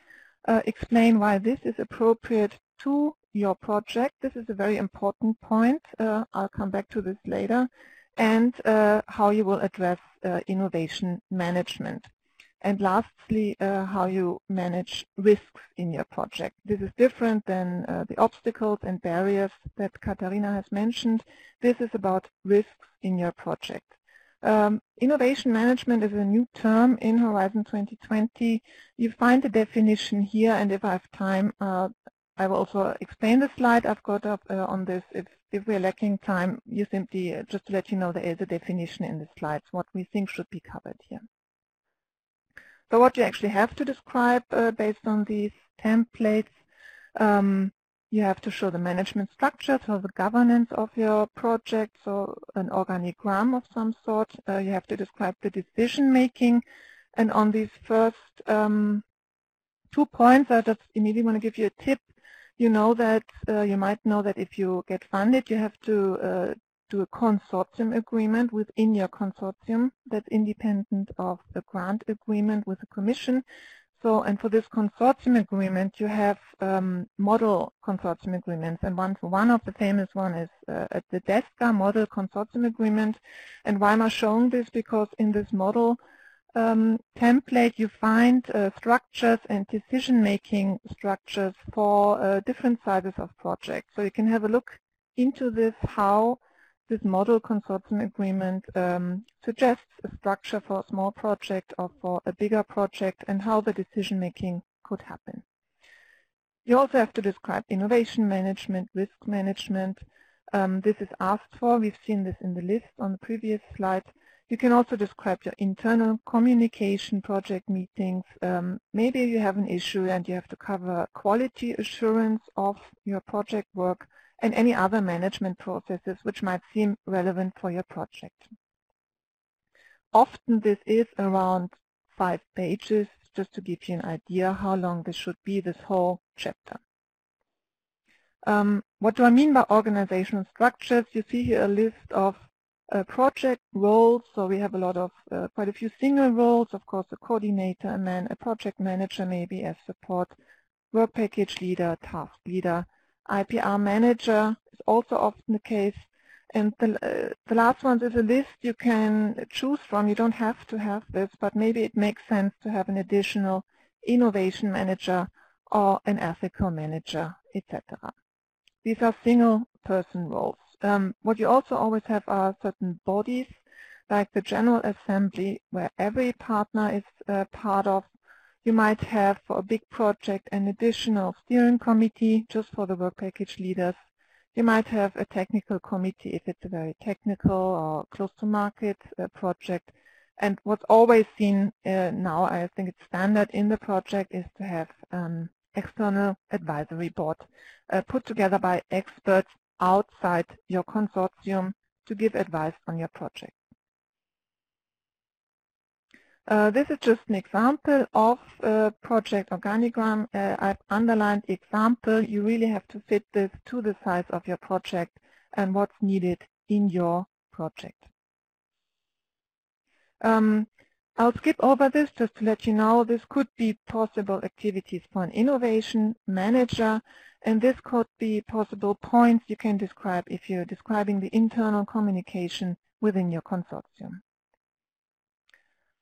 explain why this is appropriate to your project. This is a very important point. I'll come back to this later. And how you will address innovation management. And lastly, how you manage risks in your project. This is different than the obstacles and barriers that Katharina has mentioned. This is about risks in your project. Innovation management is a new term in Horizon 2020. You find the definition here, and if I have time, I will also explain the slide I've got up on this. If we're lacking time, you simply, just to let you know, there is a definition in the slides, what we think should be covered here. So what you actually have to describe based on these templates, you have to show the management structure, so the governance of your project, so an organigram of some sort. You have to describe the decision making, and on these first 2 points, I just immediately want to give you a tip. You know that you might know that if you get funded, you have to do a consortium agreement within your consortium that's independent of the grant agreement with the Commission. So, and for this consortium agreement, you have model consortium agreements, and one of the famous one is the DESCA model consortium agreement. And why am I showing this? Because in this model template you find structures and decision-making structures for different sizes of projects. So you can have a look into this, how this model consortium agreement suggests a structure for a small project or for a bigger project, and how the decision-making could happen. You also have to describe innovation management, risk management. This is asked for. We've seen this in the list on the previous slide. You can also describe your internal communication, project meetings. Maybe you have an issue and you have to cover quality assurance of your project work and any other management processes which might seem relevant for your project. Often this is around 5 pages, just to give you an idea how long this should be, this whole chapter. What do I mean by organizational structures? You see here a list of project roles. So we have a lot of, quite a few single roles, of course, a coordinator, a project manager maybe as support, work package leader, task leader, IPR manager is also often the case. And the last one is a list you can choose from. You don't have to have this, but maybe it makes sense to have an additional innovation manager, or an ethical manager, etc. These are single-person roles. What you also always have are certain bodies, like the General Assembly, where every partner is part of. You might have, for a big project, an additional steering committee just for the work package leaders. You might have a technical committee if it's a very technical or close-to-market project. And what's always seen now, I think it's standard in the project, is to have external advisory board put together by experts outside your consortium to give advice on your project. This is just an example of a project organigram. I've underlined example. You really have to fit this to the size of your project and what's needed in your project. I'll skip over this just to let you know this could be possible activities for an innovation manager, and this could be possible points you can describe if you're describing the internal communication within your consortium.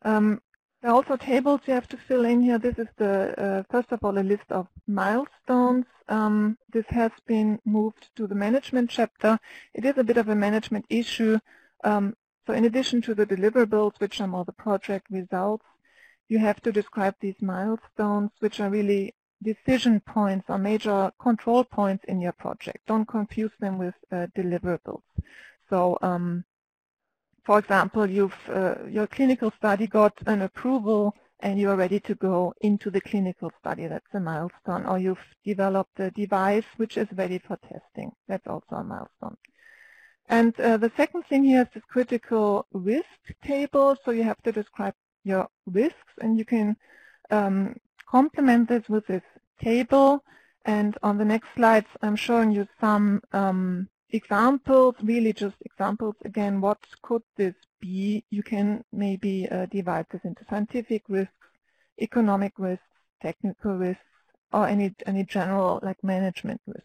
There are also tables you have to fill in here. This is the first of all a list of milestones. This has been moved to the management chapter. It is a bit of a management issue. So in addition to the deliverables, which are more the project results, you have to describe these milestones, which are really decision points or major control points in your project. Don't confuse them with deliverables. So for example, your clinical study got an approval and you are ready to go into the clinical study. That's a milestone. Or you've developed a device which is ready for testing. That's also a milestone. And the second thing here is this critical risk table. So you have to describe your risks, and you can complement this with this table. And on the next slides, I'm showing you some examples, really just examples. Again, what could this be? You can maybe divide this into scientific risks, economic risks, technical risks, or any general like management risks.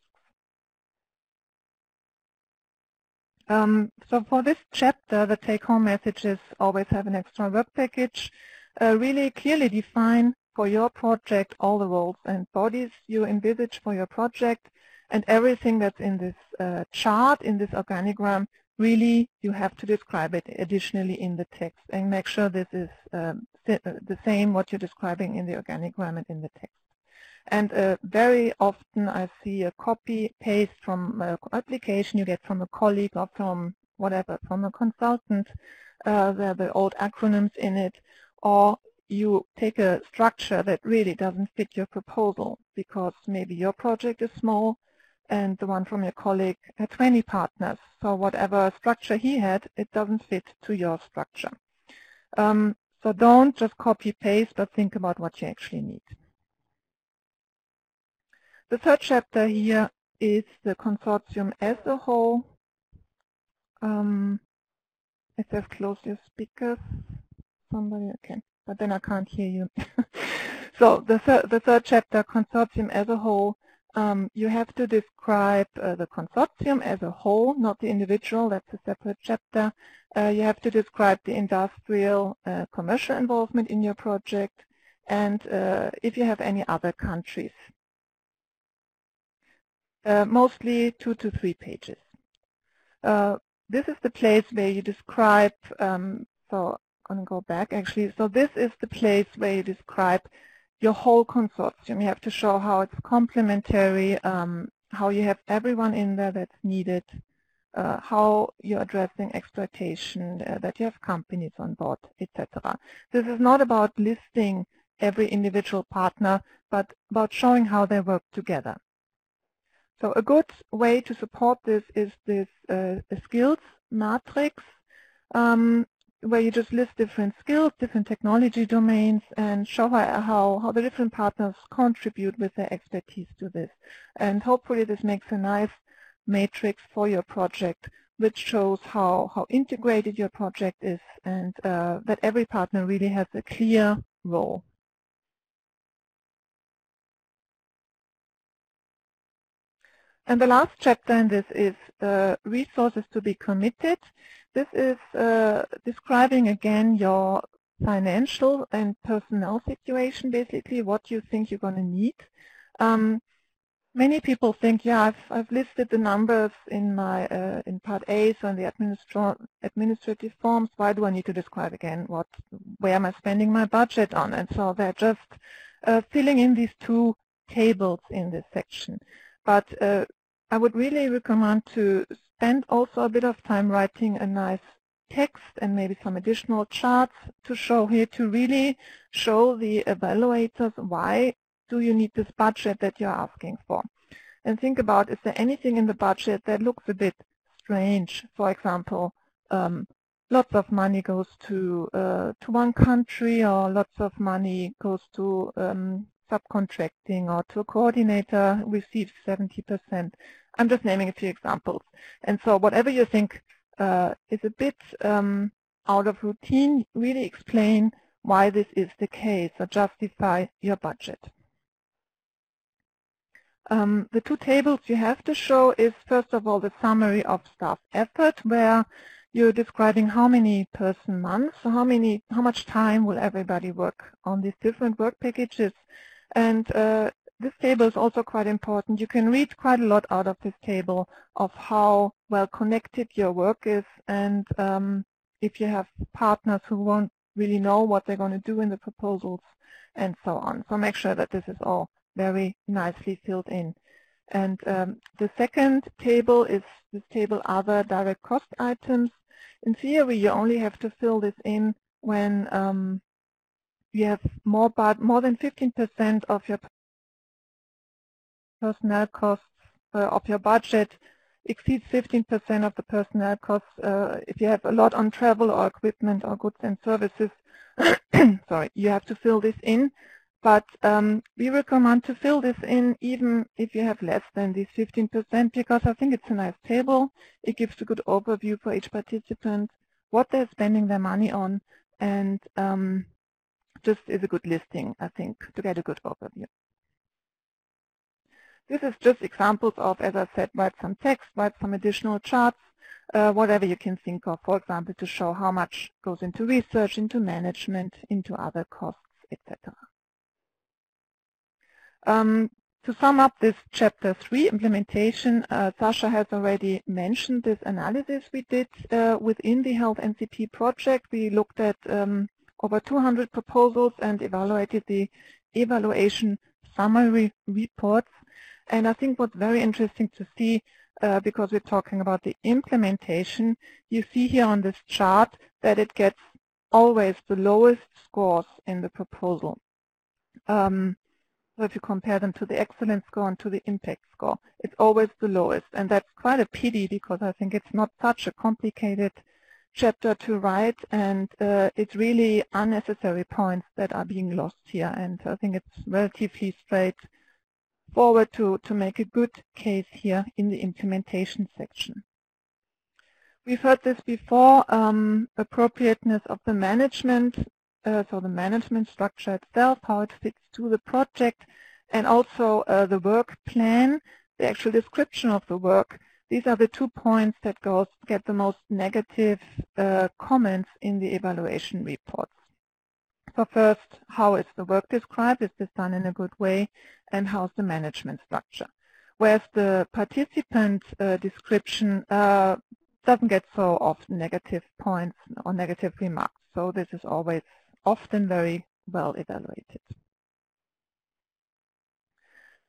So for this chapter, the take-home message is always have an extra work package. Really clearly define for your project all the roles and bodies you envisage for your project, and everything that's in this chart, in this organigram, really you have to describe it additionally in the text and make sure this is the same what you're describing in the organigram and in the text. And very often I see a copy-paste from an application you get from a colleague or from whatever, from a consultant. There are the old acronyms in it, or you take a structure that really doesn't fit your proposal because maybe your project is small and the one from your colleague had 20 partners. So whatever structure he had, it doesn't fit to your structure. So don't just copy-paste, but think about what you actually need. The third chapter here is the consortium as a whole. It says close your speakers. Somebody, okay, but then I can't hear you. So the third chapter, consortium as a whole, you have to describe the consortium as a whole, not the individual. That's a separate chapter. You have to describe the industrial, commercial involvement in your project, and if you have any other countries. Mostly 2 to 3 pages. This is the place where you describe, so I'm going to go back actually. So this is the place where you describe your whole consortium. You have to show how it's complementary, how you have everyone in there that's needed, how you're addressing exploitation, that you have companies on board, etc. This is not about listing every individual partner, but about showing how they work together. So a good way to support this is this skills matrix, where you just list different skills, different technology domains, and show how the different partners contribute with their expertise to this. And hopefully this makes a nice matrix for your project, which shows how integrated your project is, and that every partner really has a clear role. And the last chapter in this is resources to be committed. This is describing again your financial and personnel situation, basically what you think you're going to need. Many people think, yeah, I've listed the numbers in my in part A, so in the administrative forms. Why do I need to describe again where am I spending my budget on? And so they're just filling in these two tables in this section. But I would really recommend to spend also a bit of time writing a nice text and maybe some additional charts to show here, to really show the evaluators why do you need this budget that you're asking for. And think about, is there anything in the budget that looks a bit strange? For example, lots of money goes to one country, or lots of money goes to subcontracting, or to a coordinator receives 70%. I'm just naming a few examples. And so whatever you think is a bit out of routine, really explain why this is the case, or justify your budget. The two tables you have to show is, first of all, the summary of staff effort, where you're describing how many person months, so how much time will everybody work on these different work packages. And this table is also quite important. You can read quite a lot out of this table of how well connected your work is, and if you have partners who won't really know what they're going to do in the proposals, and so on. So make sure that this is all very nicely filled in. And the second table is this table, other direct cost items. In theory, you only have to fill this in when you have more than 15% of your personnel costs of your budget exceeds 15% of the personnel costs. If you have a lot on travel or equipment or goods and services, sorry, you have to fill this in. But we recommend to fill this in even if you have less than these 15%, because I think it's a nice table. It gives a good overview for each participant, what they're spending their money on, and just is a good listing, I think, to get a good overview. This is just examples of, as I said, write some text, write some additional charts, whatever you can think of, for example, to show how much goes into research, into management, into other costs, etc. To sum up this chapter 3, implementation, Sasha has already mentioned this analysis we did within the Health NCP project. We looked at over 200 proposals and evaluated the evaluation summary reports. And I think what's very interesting to see, because we're talking about the implementation, you see here on this chart that it gets always the lowest scores in the proposal. So if you compare them to the excellence score and to the impact score, it's always the lowest. And that's quite a pity, because I think it's not such a complicated chapter to write, and it's really unnecessary points that are being lost here. And I think it's relatively straightforward to make a good case here in the implementation section. We've heard this before, appropriateness of the management, so the management structure itself, how it fits to the project, and also the work plan, the actual description of the work. These are the 2 points that get the most negative comments in the evaluation reports. So first, how is the work described? Is this done in a good way? And how's the management structure? Whereas the participant description doesn't get so often negative points or negative remarks. So this is always often very well evaluated.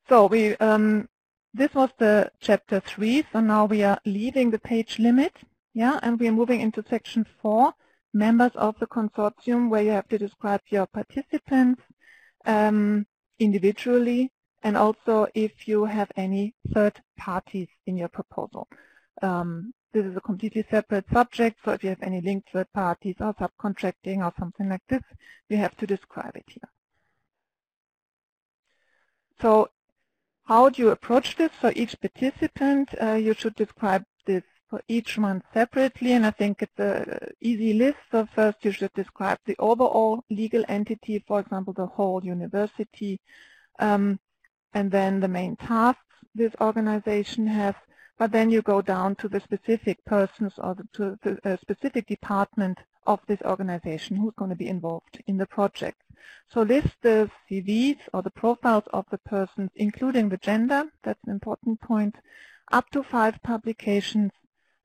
So this was the chapter 3. So now we are leaving the page limit, and we are moving into section 4, members of the consortium, where you have to describe your participants individually, and also if you have any third parties in your proposal. This is a completely separate subject, so if you have any linked third parties or subcontracting or something like this, you have to describe it here. So how do you approach this for each participant? You should describe this for each one separately, and I think it's an easy list. So first you should describe the overall legal entity, for example, the whole university, and then the main tasks this organization has. But then you go down to the specific persons or to the specific department of this organization, who's going to be involved in the project. So list the CVs or the profiles of the persons, including the gender, that's an important point, up to 5 publications,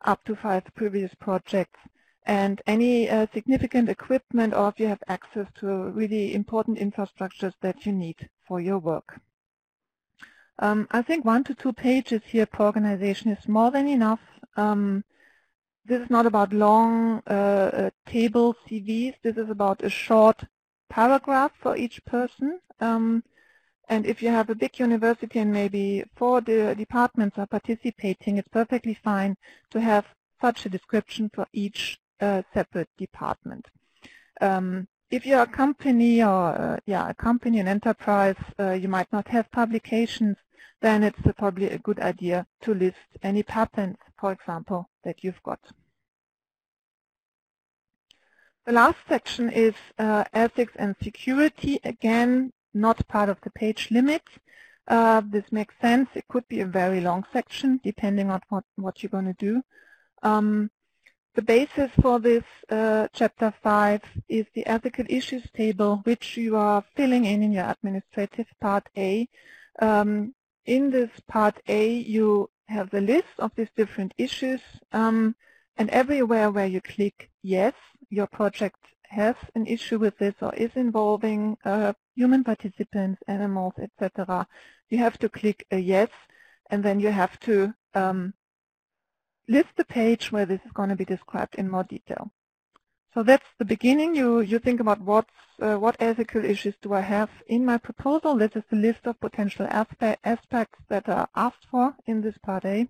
up to 5 previous projects, and any significant equipment, or if you have access to really important infrastructures that you need for your work. I think 1 to 2 pages here per organization is more than enough. This is not about long table CVs. This is about a short paragraph for each person. And if you have a big university and maybe 4 departments are participating, it's perfectly fine to have such a description for each separate department. If you're a company or a company, an enterprise, you might not have publications, then it's probably a good idea to list any patents, for example, that you've got. The last section is ethics and security. Again, not part of the page limit. This makes sense. It could be a very long section, depending on what you're going to do. The basis for this chapter 5 is the ethical issues table, which you are filling in your administrative part A. In this part A, you have the list of these different issues, and everywhere where you click yes, your project has an issue with this or is involving human participants, animals, etc. You have to click a yes, and then you have to list the page where this is going to be described in more detail. So that's the beginning. You think about what ethical issues do I have in my proposal. This is the list of potential aspects that are asked for in this part A.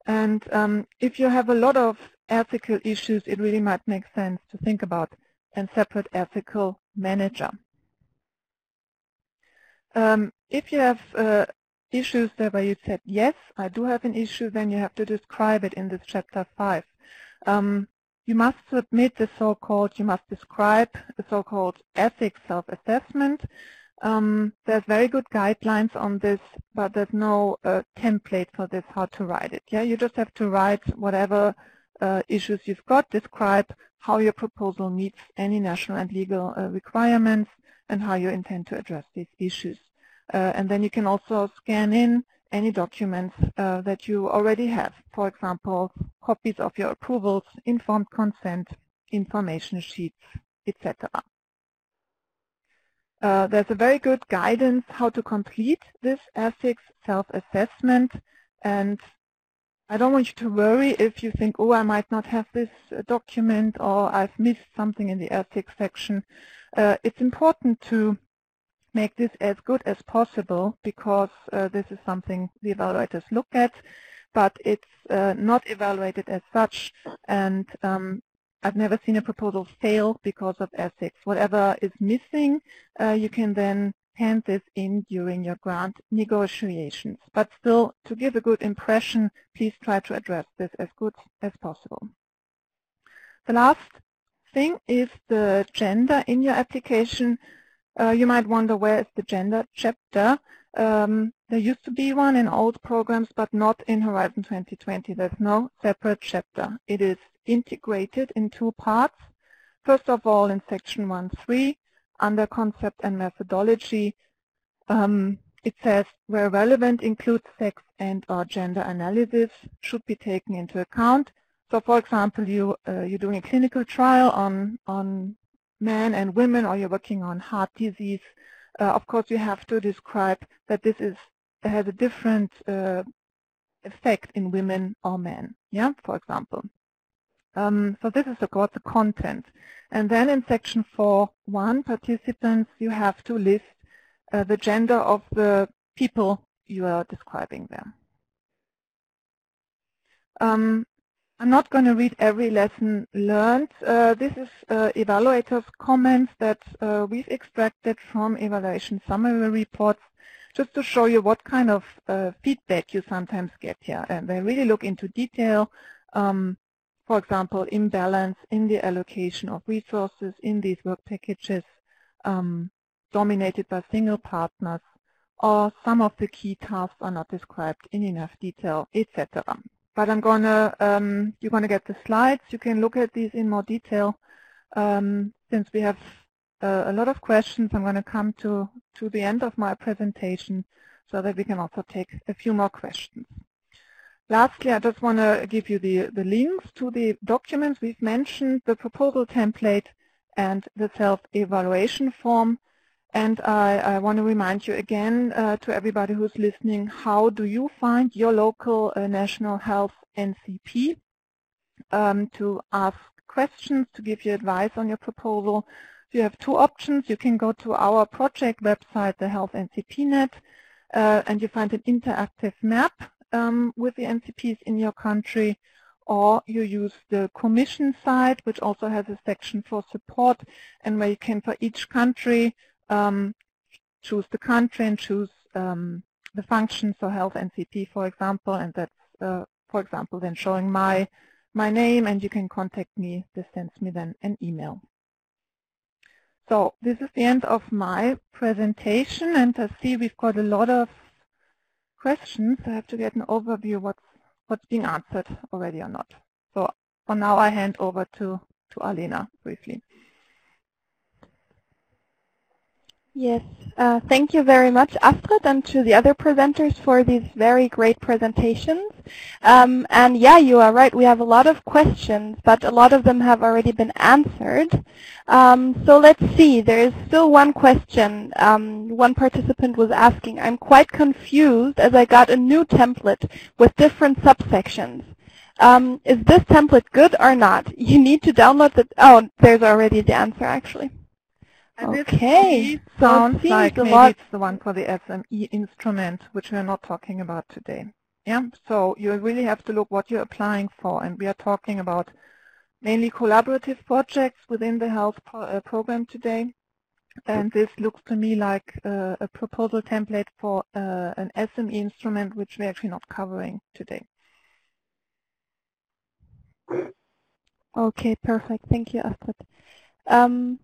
And if you have a lot of ethical issues, it really might make sense to think about a separate ethical manager. If you have issues there where you said, yes, I do have an issue, then you have to describe it in this chapter 5. You must submit the so-called, you must describe the so-called ethics self-assessment. There's very good guidelines on this, but there's no template for this, how to write it. Yeah, you just have to write whatever issues you've got, describe how your proposal meets any national and legal requirements, and how you intend to address these issues. And then you can also scan in any documents that you already have. For example, copies of your approvals, informed consent, information sheets, etc. There's a very good guidance how to complete this ethics self-assessment, and I don't want you to worry if you think, oh, I might not have this document or I've missed something in the ethics section. It's important to make this as good as possible, because this is something the evaluators look at, but it's not evaluated as such, and I've never seen a proposal fail because of ethics. Whatever is missing, you can then hand this in during your grant negotiations. But still, to give a good impression, please try to address this as good as possible. The last thing is the gender in your application. You might wonder, where is the gender chapter? There used to be one in old programs, but not in Horizon 2020. There's no separate chapter. It is integrated in 2 parts. First of all, in section 1.3, under concept and methodology, it says where relevant, include sex and/or gender analysis should be taken into account. So, for example, you're doing a clinical trial on men and women, or you're working on heart disease. Of course, you have to describe that this has a different effect in women or men. Yeah, for example. So this is about the content. And then in section 4.1, participants, you have to list the gender of the people you are describing there. I'm not going to read every lesson learned. This is evaluators' comments that we've extracted from evaluation summary reports, just to show you what kind of feedback you sometimes get here. And they really look into detail. For example, imbalance in the allocation of resources in these work packages, dominated by single partners, or some of the key tasks are not described in enough detail, etc. But you're gonna get the slides. You can look at these in more detail. Since we have a lot of questions, I'm going to come to the end of my presentation so that we can also take a few more questions. Lastly, I just want to give you the links to the documents we've mentioned, the proposal template and the self-evaluation form. And I want to remind you again to everybody who's listening, how do you find your local national health NCP to ask questions, to give you advice on your proposal. You have two options. You can go to our project website, the Health NCP.net, and you find an interactive map with the NCPs in your country, or you use the Commission site, which also has a section for support, and where you can, for each country, choose the country and choose the function, so Health NCP, for example, and that's, for example, then showing my name, and you can contact me. This sends me then an email. So this is the end of my presentation, and I see we've got a lot of questions. I have to get an overview of what's being answered already or not. So for now, I hand over to Alena briefly. Yes, thank you very much, Astrid, and to the other presenters for these very great presentations. And yeah, you are right, we have a lot of questions, but a lot of them have already been answered. So let's see, there is still one question. One participant was asking, I'm quite confused as I got a new template with different subsections. Is this template good or not? You need to download the, oh, there's already the answer actually. And okay, this sounds like maybe it's the one for the SME instrument, which we're not talking about today. Yeah, so you really have to look what you're applying for, and we are talking about mainly collaborative projects within the health program today. And this looks to me like a proposal template for an SME instrument, which we're actually not covering today. Okay, perfect. Thank you, Astrid.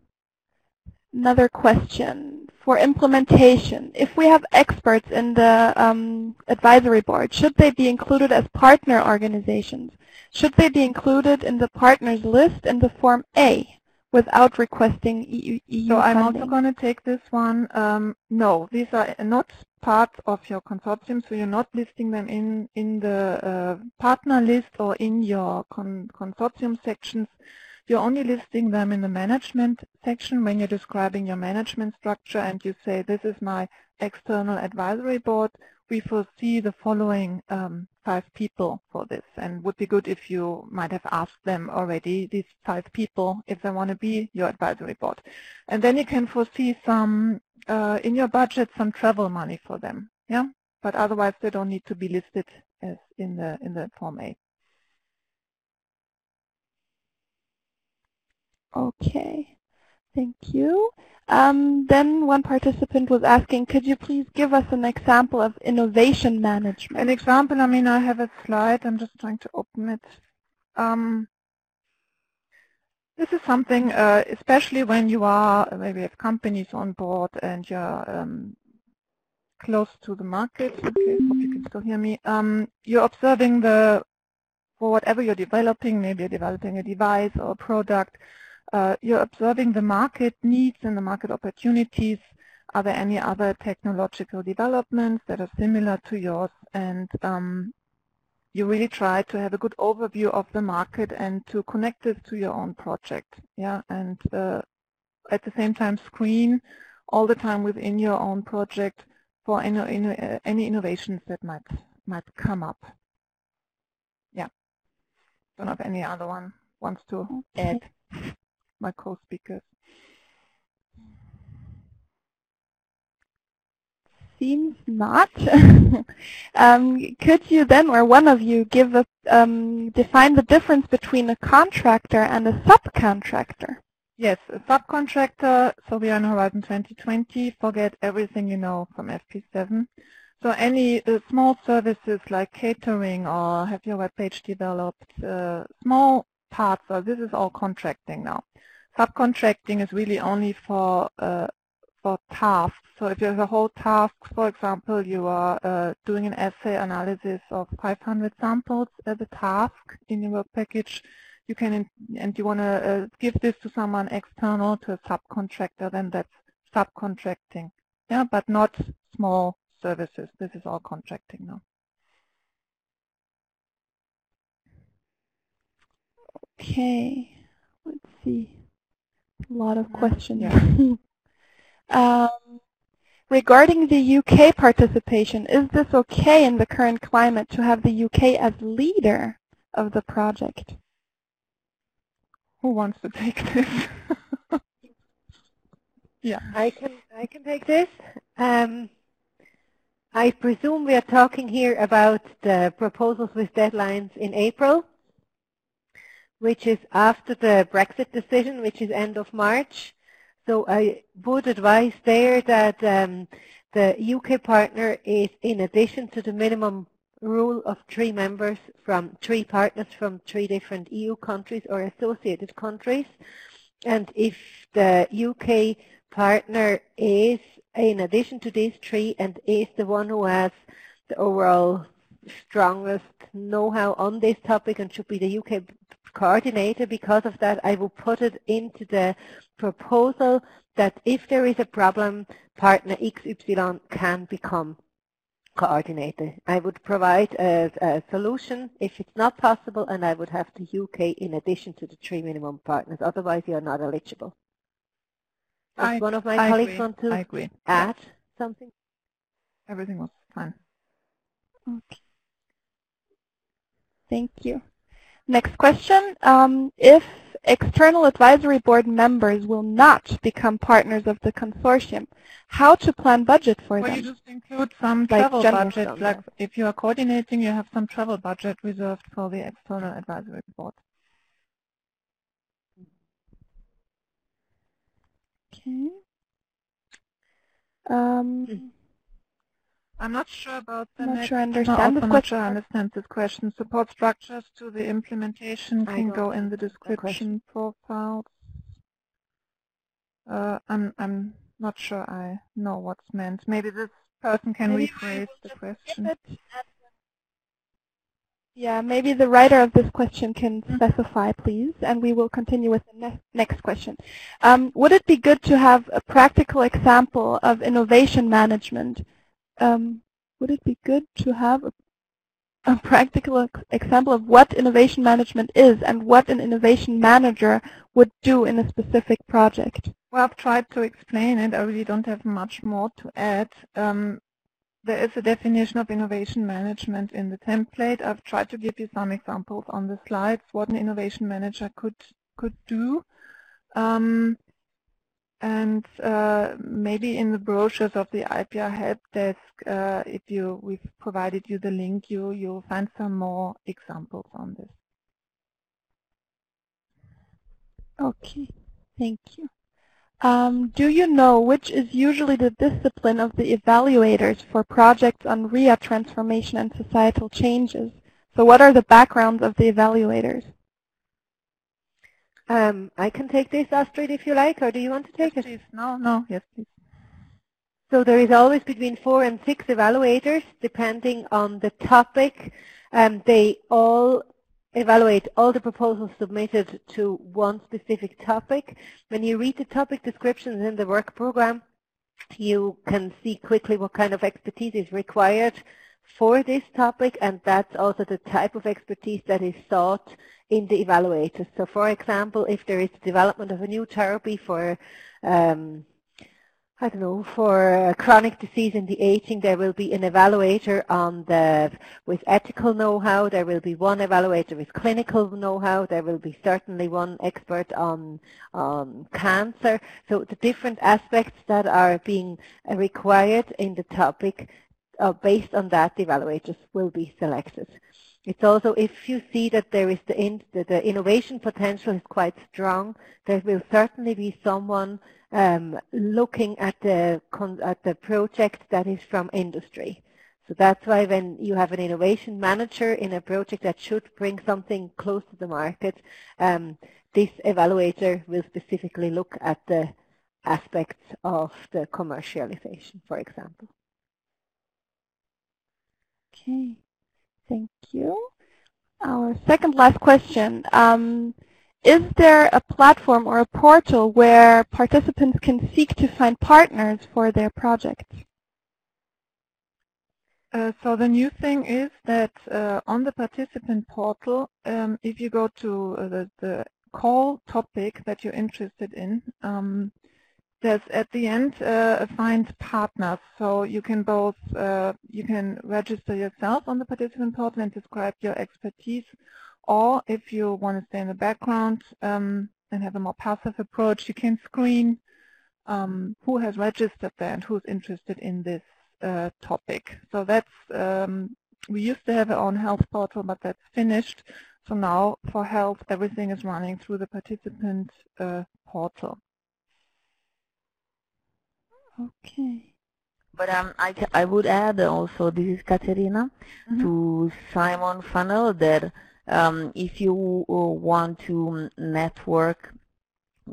Another question. For implementation, if we have experts in the advisory board, should they be included as partner organizations? Should they be included in the partners list in the Form A without requesting EU so I'm funding? also going to take this one. No, these are not part of your consortium, so you're not listing them in the partner list or in your consortium sections. You're only listing them in the management section when you're describing your management structure, and you say, this is my external advisory board. We foresee the following 5 people for this, and would be good if you might have asked them already, these 5 people, if they want to be your advisory board. And then you can foresee some, in your budget, some travel money for them. Yeah, but otherwise they don't need to be listed as in the Form A. Okay, thank you. Then one participant was asking, could you please give us an example of innovation management? An example, I mean, I have a slide. I'm just trying to open it. This is something, especially when you are, maybe have companies on board and you're close to the market. Okay, hope you can still hear me. You're observing for whatever you're developing, maybe you're developing a device or a product, you're observing the market needs and the market opportunities. Are there any other technological developments that are similar to yours? And you really try to have a good overview of the market and to connect this to your own project. Yeah, and at the same time screen all the time within your own project for any innovations that might come up. Yeah, don't know if any other one wants to add. My co-speakers. Seems not. Could you then, or one of you, give a, define the difference between a contractor and a subcontractor? Yes, a subcontractor, so we are in Horizon 2020, forget everything you know from FP7. So any small services like catering or have your web page developed, small parts, so this is all contracting now. Subcontracting is really only for tasks. So if you have a whole task, for example, you are doing an assay analysis of 500 samples as a task in your work package, you can, and you want to give this to someone external, to a subcontractor, then that's subcontracting. Yeah, but not small services. This is all contracting now. Okay, let's see. A lot of questions. Yeah. Regarding the UK participation, is this okay in the current climate to have the UK as leader of the project? Who wants to take this? Yeah, I can take this. I presume we are talking here about the proposals with deadlines in April, which is after the Brexit decision, which is end of March. So I would advise there that the UK partner is, in addition to the minimum rule of 3 members from 3 partners from 3 different EU countries or associated countries. And if the UK partner is, in addition to these 3, and is the one who has the overall strongest know-how on this topic and should be the UK coordinator, because of that, I will put it into the proposal that if there is a problem, partner XY can become coordinator. I would provide a solution if it's not possible, and I would have the UK in addition to the 3 minimum partners. Otherwise, you are not eligible. Does one of my colleagues want to add something? Everything was fine. Okay. Thank you. Next question. If external advisory board members will not become partners of the consortium, how to plan budget for them? Well, you just include some travel budget. Like if you are coordinating, you have some travel budget reserved for the external advisory board. Okay. I'm not sure about the I'm not next. sure I I'm understand also not sure I understand this question. Support structures to the implementation can go in the description profiles. I'm not sure I know what's meant. Maybe this person can rephrase the question. Yeah, maybe the writer of this question can specify, please, and we will continue with the next question. Would it be good to have a practical example of innovation management? Would it be good to have a practical example of what innovation management is and what an innovation manager would do in a specific project? Well, I've tried to explain it. I really don't have much more to add. There is a definition of innovation management in the template. I've tried to give you some examples on the slides what an innovation manager could do. And maybe in the brochures of the IPR help desk, if we've provided you the link, you'll find some more examples on this. Okay, thank you. Do you know which is usually the discipline of the evaluators for projects on RIA transformation and societal changes? So what are the backgrounds of the evaluators? I can take this, Astrid, if you like, or do you want to take it? Please. No, yes, please. So there is always between 4 and 6 evaluators, depending on the topic. They all evaluate all the proposals submitted to one specific topic. When you read the topic descriptions in the work program, you can see quickly what kind of expertise is required for this topic, and that's also the type of expertise that is sought in the evaluators. So for example, if there is development of a new therapy for I don't know, for chronic disease in the aging, there will be an evaluator with ethical know-how. There will be one evaluator with clinical know-how. There will be certainly one expert on cancer. So the different aspects that are being required in the topic, based on that, the evaluators will be selected. It's also, if you see that there is the innovation potential is quite strong, there will certainly be someone looking at the project that is from industry. So that's why when you have an innovation manager in a project that should bring something close to the market, this evaluator will specifically look at the aspects of the commercialization, for example. Okay, thank you. Our second last question. Is there a platform or a portal where participants can seek to find partners for their projects? So the new thing is that on the participant portal, if you go to the call topic that you're interested in, there's at the end find partners. So you can both you can register yourself on the participant portal and describe your expertise, or if you want to stay in the background and have a more passive approach, you can screen who has registered there and who's interested in this topic. So that's we used to have our own health portal, but that's finished. So now for health, everything is running through the participant portal. Okay. But I would add also, this is Katerina, to Simon Funnel, that if you want to network,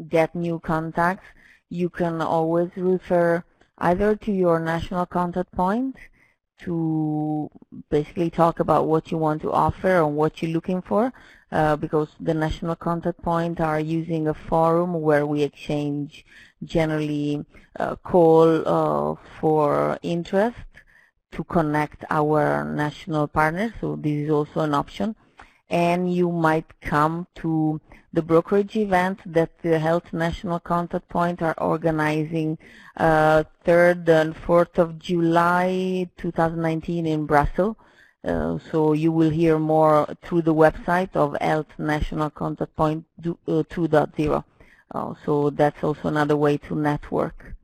get new contacts, you can always refer either to your national contact point to basically talk about what you want to offer and what you're looking for, because the national contact point are using a forum where we exchange generally call for interest to connect our national partners, so this is also an option. And you might come to the brokerage event that the Health National Contact Point are organizing 3rd and 4th of July 2019 in Brussels. So you will hear more through the website of Health National Contact Point 2.0. So that's also another way to network.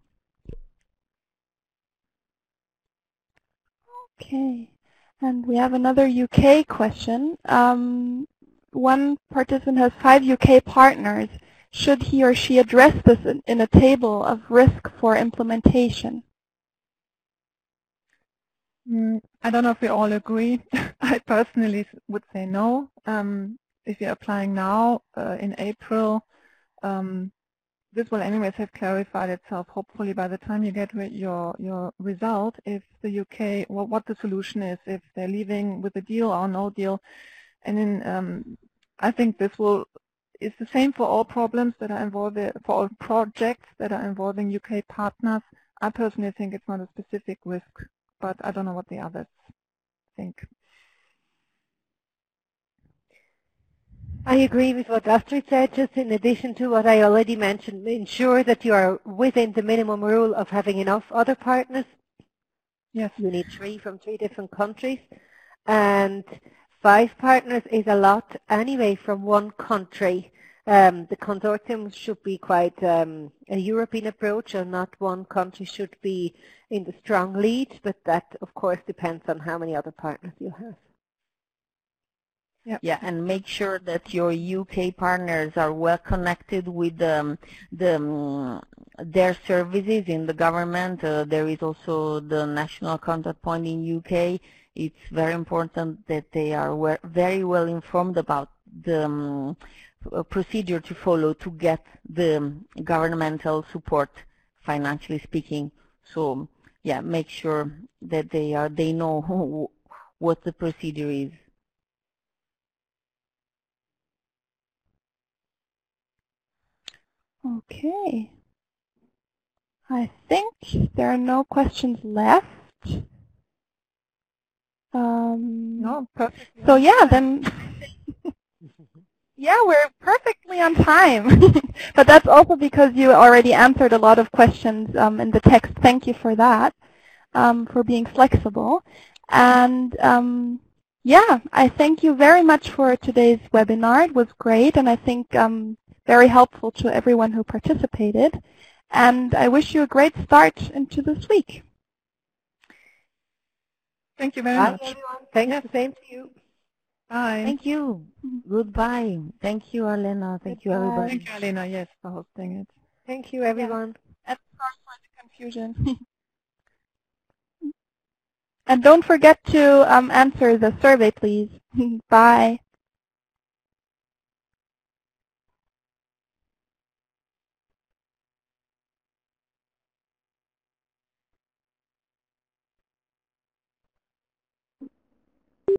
Okay. And we have another UK question. One participant has 5 UK partners. Should he or she address this in a table of risk for implementation? I don't know if we all agree. I personally would say no. If you're applying now in April, this will anyways have clarified itself, hopefully, by the time you get your result, if the UK, what the solution is, if they're leaving with a deal or no deal. And then I think this is the same for all problems that are involving, for all projects that are involving UK partners. I personally think it's not a specific risk, but I don't know what the others think. I agree with what Astrid said, just in addition to what I already mentioned. Ensure that you are within the minimum rule of having enough other partners. Yes. You need 3 from 3 different countries. And 5 partners is a lot anyway from one country. The consortium should be quite a European approach, and not one country should be in the strong lead, but that of course depends on how many other partners you have. Yep. Yeah, and make sure that your UK partners are well connected with their services in the government. There is also the national contact point in UK. It's very important that they are very well informed about the procedure to follow to get the governmental support, financially speaking. So yeah, make sure that they know what the procedure is. Okay. I think there are no questions left. No, perfect. So yeah, then yeah, we're perfectly on time. But that's also because you already answered a lot of questions in the text. Thank you for that, for being flexible. And yeah, I thank you very much for today's webinar. It was great, and I think very helpful to everyone who participated. And I wish you a great start into this week. Thank you very Bye, much. everyone. Thanks, the same to you. Bye. Thank you. Goodbye. Thank you, Alena. Thank you, everybody. Thank you, Alena, yes, for hosting it. Thank you, everyone. Yeah. And sorry for the confusion. And don't forget to answer the survey, please. Bye.